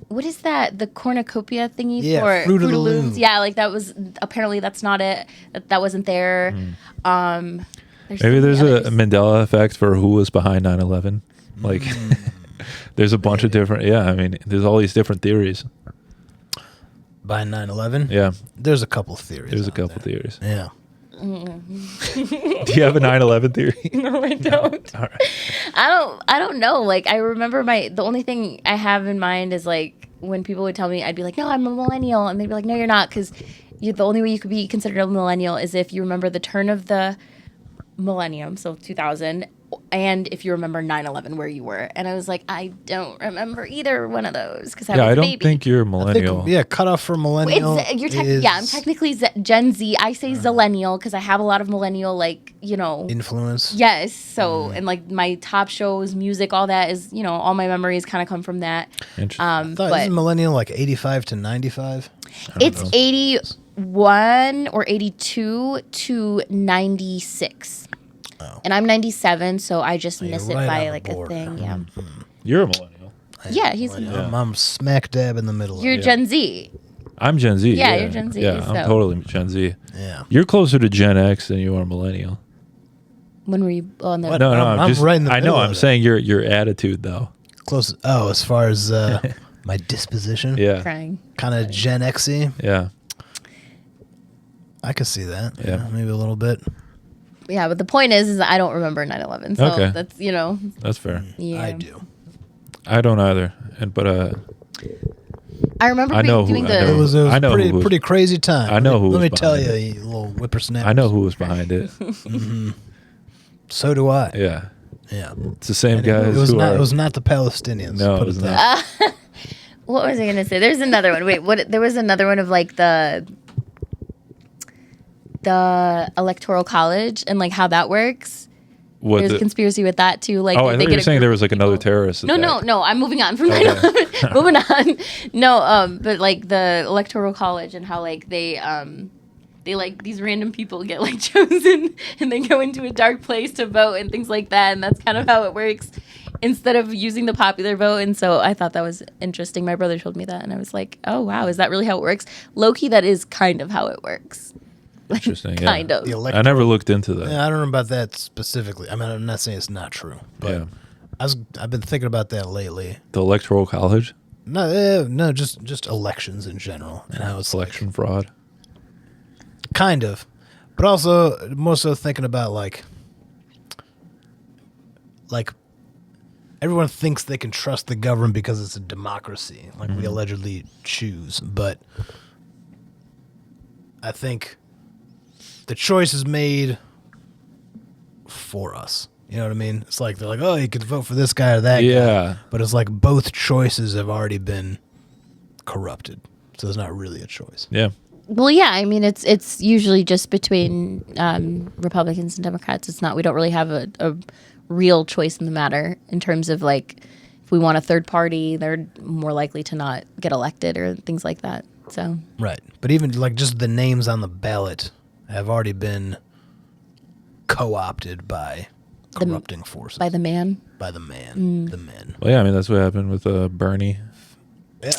what is that? The cornucopia thingy Yeah, for Fruit of the Looms. Loom. Yeah, like that was apparently that's not it. That wasn't there. Maybe there's so many a others. Mandela effect for who was behind 9/11. Like, there's a bunch of different. Yeah, I mean, there's all these different theories. by 9/11? Yeah, There's a couple theories. there's a out couple there. theories. Yeah. Do you have a 9/11 theory? No, I don't. All right. I don't know. Like I remember the only thing I have in mind is like when people would tell me, I'd be like, no, I'm a millennial, and they'd be like, no, you're not, because the only way you could be considered a millennial is if you remember the turn of the millennium, so 2000, and if you remember 9/11 where you were. And I was like, I don't remember either one of those because I Yeah, was I a don't baby. think you're a I millennial. think, cutoff for millennial. I'm technically Gen Z. I say zillennial because I have a lot of millennial, like, influence. yes. So, and like my top shows, music, all that is, all my memories kind of come from that. Interesting. I thought, But isn't millennial like 85 to 95? it's 81 or 82 to 96. Oh. And I'm 97, so I just you're miss it right by on like the a board. thing. Yeah. You're a millennial. Yeah, he's I'm smack dab in the middle You're of it. Gen Z. I'm Gen Z. Yeah, you're Gen Z, Yeah, I'm so. totally Gen Z. Yeah. You're closer to Gen X than you are millennial. When were you on the What? No, I'm just right in the I know. middle of I'm it. saying your attitude though. Close. Oh, as far as my disposition? Yeah. crying? Kind of Gen X-y? Yeah. I could see that. Yeah. Maybe a little bit. Yeah, but the point is I don't remember 9/11. So Okay. that's, That's fair. yeah. I do. I don't either. But I remember I know who- doing I know It was I know pretty who was- pretty crazy time. I know who Let was me tell you, behind you little whippersnapper. I know who was behind it. So do I. Yeah. Yeah. It's the same And guys it was who not. are. It was not the Palestinians. No, put it was it not. that. What was I gonna say? There's another one. Wait, what? There was another one of like the electoral college and like how that works. What There's the- a conspiracy with that too. Like oh, I they thought you get were a saying group there of was like another people. terrorist. No, attack. no. I'm moving on from 9/11. Moving on. No, but like the electoral college and how like they like these random people get like chosen and they go into a dark place to vote and things like that, and that's kind of how it works instead of using the popular vote. And so I thought that was interesting. My brother told me that, and I was like, oh wow, is that really how it works? Low-key, that is kind of how it works. Interesting. Yeah. Kind of. The I never looked into that. Yeah, I don't know about that specifically. I mean, I'm not saying it's not true, but Yeah. I've been thinking about that lately. The electoral college No, just elections in general and how it's selection fraud. kind of, but also more so thinking about like everyone thinks they can trust the government because it's a democracy, like we allegedly choose, but I think the choice is made for us. You know what I mean? It's like they're like, oh, you could vote for this guy or that guy. Yeah. But it's like both choices have already been corrupted. So it's not really a choice. Yeah. Well, yeah, I mean, it's usually just between Republicans and Democrats. It's not, we don't really have a real choice in the matter in terms of like, if we want a third party, they're more likely to not get elected or things like that. So, Right. But even like just the names on the ballot have already been co-opted by corrupting forces. by the man. By the man. The men. Well, yeah. I mean, that's what happened with Bernie. Yeah.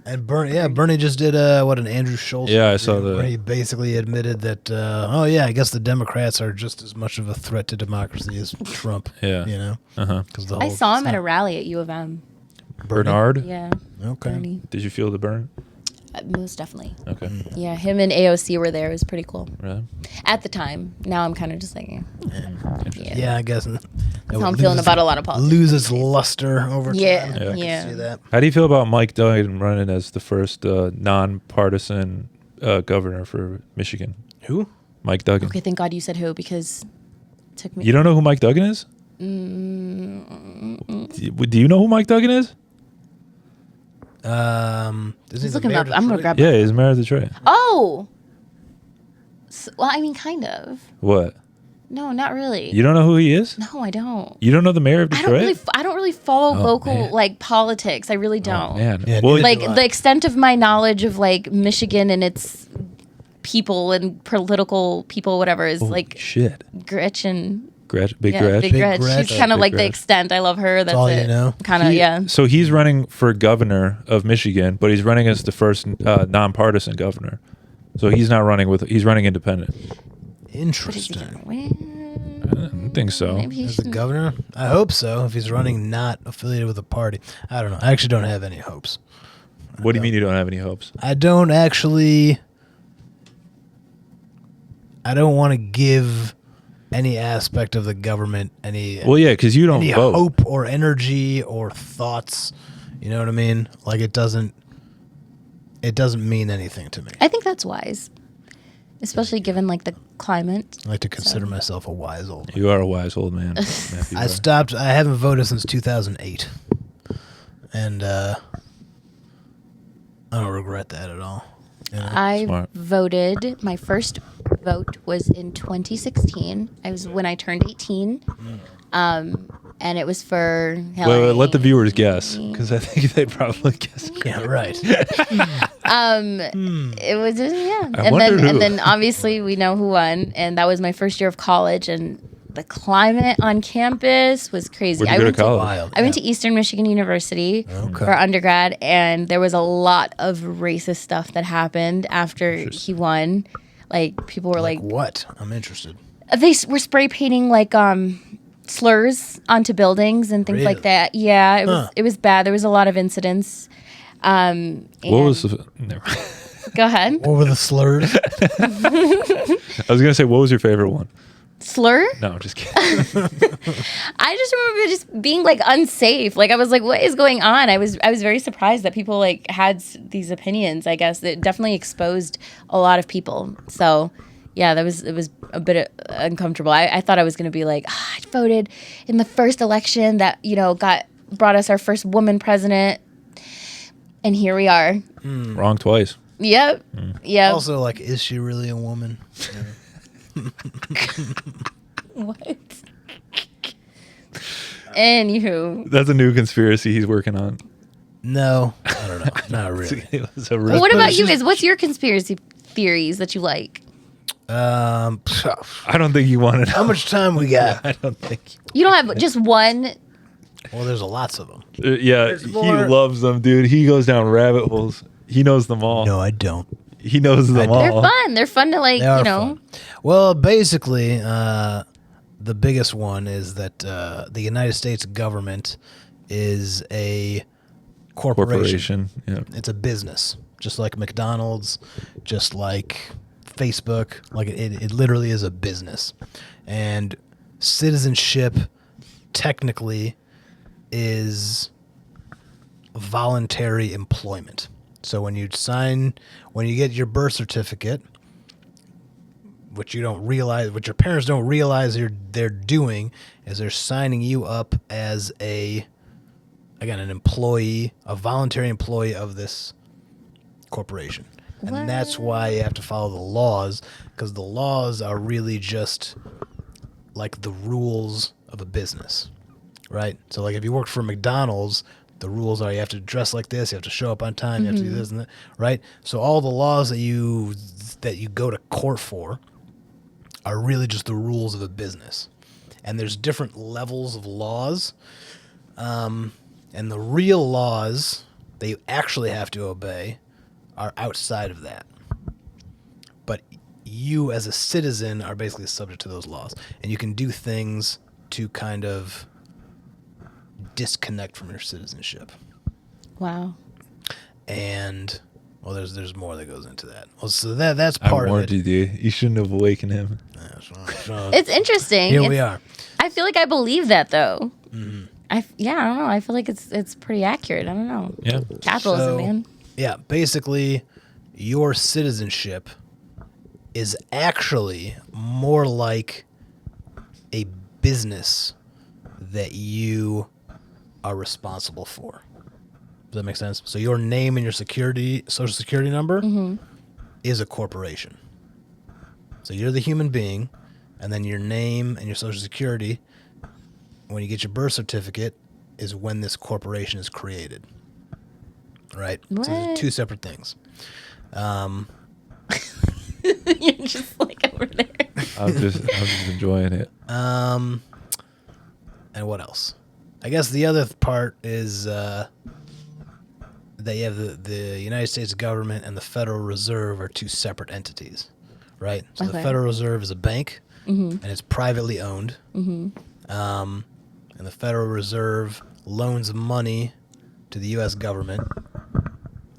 And Bernie just did an Andrew Schultz. Yeah, I saw interview that. where he basically admitted that. I guess the Democrats are just as much of a threat to democracy as Trump. Yeah. You know. Uh-huh. Because I saw him at a rally at U of M. Bernard? Yeah. Okay. Bernie. Did you feel the burn? Most definitely. Okay. Yeah, him and AOC were there. It was pretty cool. Really? At the time. Now I'm kind of just like, Yeah, I guess. That's how I'm feeling about a lot of politics. Loses luster over time. Yeah, I can yeah. see that. How do you feel about Mike Duggan running as the first nonpartisan governor for Michigan? Who? Mike Duggan. Okay, thank God you said who, because it took me. You don't know who Mike Duggan is? Do you know who Mike Duggan is? He's looking up. I'm gonna grab. Yeah, he's mayor of Detroit. Oh. Well, I mean, kind of. What? No, not really. You don't know who he is? No, I don't. You don't know the mayor of Detroit? I don't really follow Oh, local man. like politics. I really don't. Oh, man. Yeah, Well, neither Like do I. the extent of my knowledge of like Michigan and its people and political people, whatever, is holy like shit. Gretchen. Big Yeah, Gretch. Big Gretch. Gretch. She's kind of Big like the Gretch. extent. I love her. That's all it. you know. Kind of, yeah. So he's running for governor of Michigan, but he's running as the first nonpartisan governor. So he's not running he's running independent. But is he Interesting. gonna win? I don't think so. Maybe he As the should. governor? I hope so. If he's running not affiliated with a party. I don't know. I actually don't have any hopes. What do you mean you don't have any hopes? I don't want to give any aspect of the government any Well, yeah, because you don't any vote. hope or energy or thoughts. You know what I mean? Like it doesn't mean anything to me. I think that's wise, especially given like the climate. I like to consider myself a wise old man. You are a wise old man. Matthew I Barr. I haven't voted since 2008. And I don't regret that at all. You know? I Smart. voted. My first vote was in 2016. I was when I turned 18, and it was for Hillary. Wait, let the viewers guess, because I think they probably guess. Yeah, right. It was yeah, I wonder who. and then obviously we know who won, and that was my first year of college, and the climate on campus was crazy. Where'd you go to college? Wild. I went to Eastern Michigan University Okay. for undergrad, and there was a lot of racist stuff that happened after he won. Like people were like What? I'm interested. they were spray painting like slurs onto buildings and things Really? like that. Yeah, Huh. it was bad. There was a lot of incidents. What was the? Never. Go ahead. What were the slurs? I was gonna say, what was your favorite one? Slur? No, just kidding. I just remember just being like unsafe. Like I was like, what is going on? I was very surprised that people like had these opinions. I guess it definitely exposed a lot of people. So yeah, it was a bit uncomfortable. I thought I was gonna be like, I voted in the first election that brought us our first woman president, and here we are. Wrong twice. Yep. Yep. Also, like, is she really a woman? What? Anywho, That's a new conspiracy he's working on. No, I don't know. Not really. It was a real- what but about it's you just- guys? What's your conspiracy theories that you like? I don't think you want to know. How much time we got? I don't think. You don't have just one. Well, there's lots of them. Yeah, he more- loves them, dude. He goes down rabbit holes. He knows them all. No, I don't. He knows them They're all. fun. They're fun to like, They are you know. fun. Well, basically, the biggest one is that the United States government is a corporation. Yeah. It's a business, just like McDonald's, just like Facebook. Like it literally is a business, and citizenship technically is voluntary employment. So when you get your birth certificate, what you don't realize, what your parents don't realize they're doing, is they're signing you up as an employee, a voluntary employee of this corporation. And that's why you have to follow the laws, because the laws are really just like the rules of a business, right? So like if you work for McDonald's, the rules are you have to dress like this, you have to show up on time, you have to do this and that, right? So all the laws that you go to court for are really just the rules of a business. And there's different levels of laws. And the real laws that you actually have to obey are outside of that. But you as a citizen are basically subject to those laws. And you can do things to kind of disconnect from your citizenship. Wow. And well, there's more that goes into that. Well, so that's part I of warned it. you, dude. You shouldn't have awakened him. It's interesting. Here we are. I feel like I believe that though. Mm-hmm. I don't know. I feel like it's pretty accurate. I don't know. Yeah. Capitalism, So, man. Yeah, basically, your citizenship is actually more like a business that you are responsible for. Does that make sense? So your name and your social security number is a corporation. So you're the human being, and then your name and your social security, when you get your birth certificate, is when this corporation is created. Right? What? So they're two separate things. You're just like over there. I'm just enjoying it. And what else? I guess the other part is that you have the United States government and the Federal Reserve are two separate entities, right? So the Okay. Federal Reserve is a bank, and it's privately owned. And the Federal Reserve loans money to the U.S. government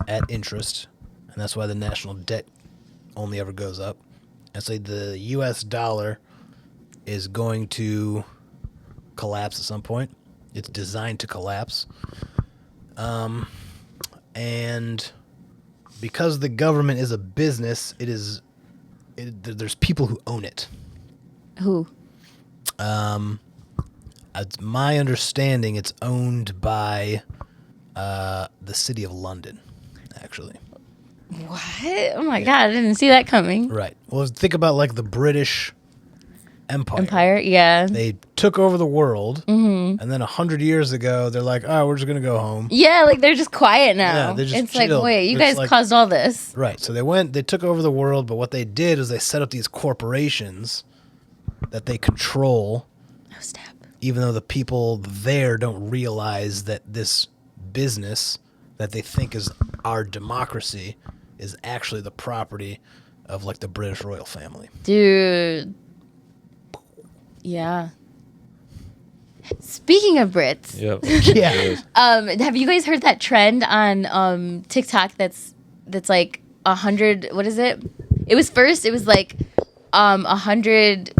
at interest, and that's why the national debt only ever goes up. And so the U.S. dollar is going to collapse at some point. It's designed to collapse. And because the government is a business, there's people who own it. Who? It's my understanding it's owned by the city of London, actually. What? Oh my god! I didn't see that coming. Right. Well, think about like the British Empire. Yeah. They took over the world, and then 100 years ago, they're like, "Oh, we're just gonna go home." Yeah, like they're just quiet now. Yeah, they just it's like, chilled. wait, you It's guys like- caused all this. Right. So they took over the world, but what they did is they set up these corporations that they control, Oh snap! even though the people there don't realize that this business that they think is our democracy is actually the property of like the British royal family. Dude. Yeah. Speaking of Brits, Yep. Yeah. have you guys heard that trend on TikTok that's like 100, what is it? It was like 100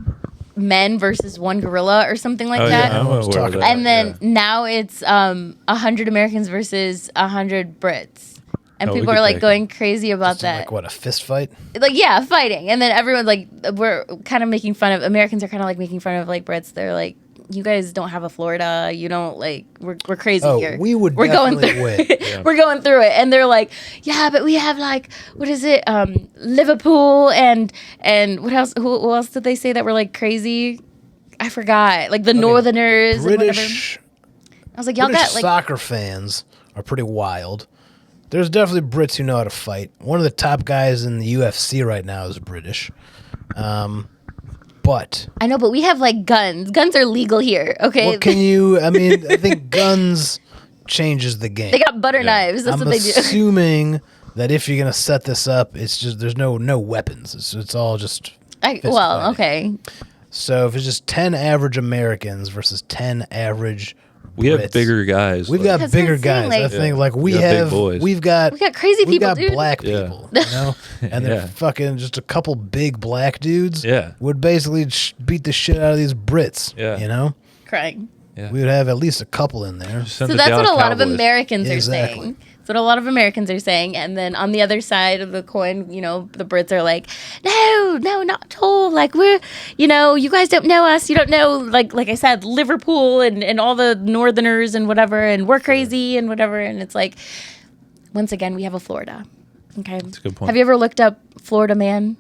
men versus one gorilla or something like Oh, that. yeah, I'm I was aware of talking that. And then yeah. now it's 100 Americans versus 100 Brits. And Oh, we people could are like take going crazy about So, that. like what, a fist fight? Like, yeah, fighting. And then everyone's like, we're kind of making fun of, Americans are kind of like making fun of like Brits. They're like, you guys don't have a Florida. You don't like, we're crazy Oh, here. we would we're going definitely through win. it. Yeah. We're going through it. And they're like, yeah, but we have like, what is it? Liverpool and what else? Who else did they say that were like crazy? I forgot. Like the Northerners and whatever. British I was like, y'all British got like, soccer fans are pretty wild. There's definitely Brits who know how to fight. One of the top guys in the UFC right now is British. But I know, but we have like guns. Guns are legal here. Okay. what can you? I mean, I think guns changes the game. They got butter knives. That's I'm what they do. assuming that if you're gonna set this up, it's just there's no weapons. It's all just. fist fighting. Okay. So if it's just 10 average Americans versus 10 average. We have Brits, bigger guys. We've like- got That's bigger what I'm saying, guys. I like- think like we We got big have boys. we've got crazy we've people, got dude. black Yeah. people, you know, and they're Yeah. fucking just a couple big black dudes. Yeah. Would basically beat the shit out of these Brits. Yeah. You know, Crying. Yeah. we would have at least a couple in there. Send So the that's what Dallas a lot of Cowboys. Americans are Exactly. saying. That's what a lot of Americans are saying. And then on the other side of the coin, you know, the Brits are like, no, not at all. Like we're, you know, you guys don't know us. You don't know, like I said, Liverpool and all the Northerners and whatever. And we're crazy and whatever. And it's like, once again, we have a Florida. Okay. That's a good point. Have you ever looked up Florida man?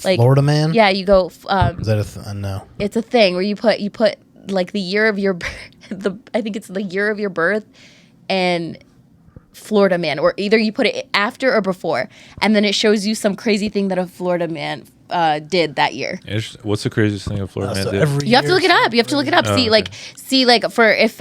Like, Florida man. yeah, you go, Is that no? it's a thing where you put like the year of your birth, I think it's the year of your birth and Florida man, or either you put it after or before, and then it shows you some crazy thing that a Florida man did that year. What's the craziest thing a Florida man So did? every You have to year look it up. You have to look it up. Oh, See, okay. like for if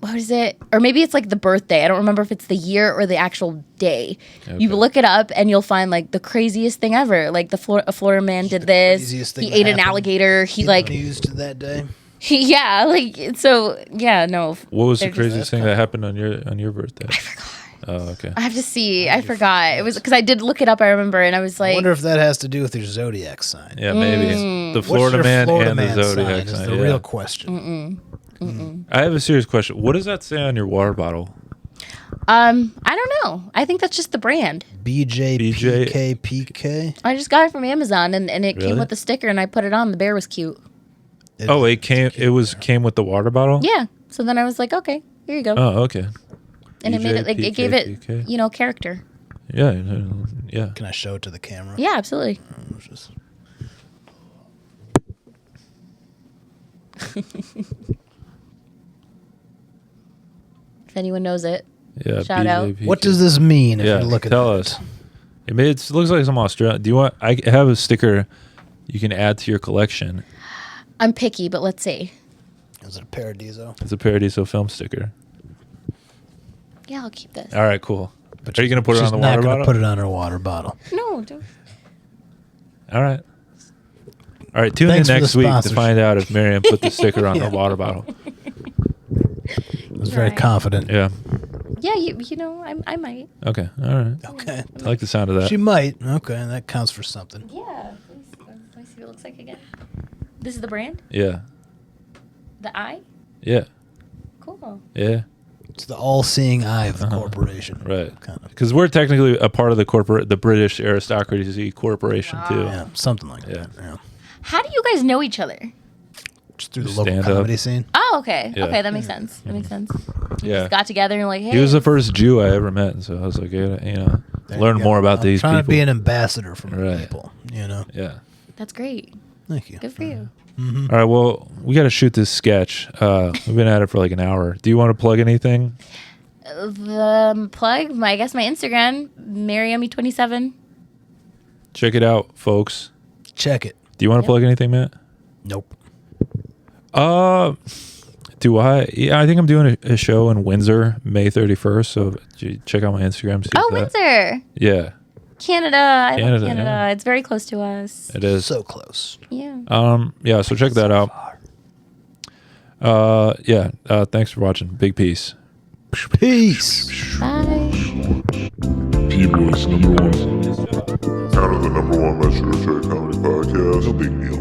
what is it? Or maybe it's like the birthday. I don't remember if it's the year or the actual day. Okay. You look it up and you'll find like the craziest thing ever. Like a Florida man did this. craziest thing He that ate an happened alligator. He in like, the news to that day. yeah, like so. Yeah, no. What was the they're just- craziest thing that happened on your birthday? I forgot. Oh, okay. I have to see. I forgot. It was because I did look it up. I remember, and I was I like, wonder if that has to do with your zodiac sign. Yeah, maybe the What's Florida your man Florida and the man zodiac sign? sign. Is the Yeah. real question. I have a serious question. What does that say on your water bottle? I don't know. I think that's just the brand. BJPKPK. I just got it from Amazon, and it Really? came with the sticker, and I put it on. The bear was cute. Oh, it came with the water bottle? Yeah. So then I was like, okay, here you go. Oh, okay. And it made it like it gave it, BJPK. character. Yeah, yeah. Can I show it to the camera? Yeah, absolutely. Just- If anyone knows it, Yeah. Shout out. BJPK. What does this mean if Yeah, you're looking tell at us. It looks like some Australian. Do you want? I have a sticker you can add to your collection. I'm picky, but let's see. it? Is it a Paradiso? It's a Paradiso film sticker. Yeah, I'll keep this. All right, cool. Are you gonna put it She's on the not water gonna bottle? put it on her water bottle. No, don't. All right. All right. Tune Thanks in for the next week to sponsorship. find out if Maryam put the sticker on Yeah. her water bottle. I was very Right. confident. Yeah. Yeah, you know, I might. Okay. All right. Okay. I like the sound of that. She might. Okay, that counts for something. Yeah. Let me see what it looks like again. This is the brand? Yeah. The eye? Yeah. Cool. Yeah. It's the all-seeing eye of the Uh-huh. corporation. Right. Kind of. Because we're technically a part of the British aristocracy corporation too. Yeah, something like Yeah. that. Yeah. How do you guys know each other? Just through the Just local stand up. comedy scene. Oh, okay. Yeah. Okay, that makes sense. That makes sense. Yeah. Got together and you're like, hey. He was the first Jew I ever met, and so I was like, yeah, There learn you go. more about I'm these trying people. to be an ambassador for my Right. people. You know. Yeah. That's great. Thank you. Good for you. All right. Well, we got to shoot this sketch. We've been at it for like an hour. Do you want to plug anything? The plug, I guess my Instagram, Maryam27. Check it out, folks. Check it. Do you want to plug anything, Matt? Nope. Do I? Yeah, I think I'm doing a show in Windsor, May 31st. So check out my Instagram. See Oh, that. Windsor, Yeah, Canada. I love Canada, Canada. yeah. It's very close to us. it is. So close. Yeah. Yeah. So check that out. Yeah. Thanks for watching. Big peace. Peace. Bye. P-Boys #1. Out of the #1 Metro Trade Comedy Podcast. No big deal.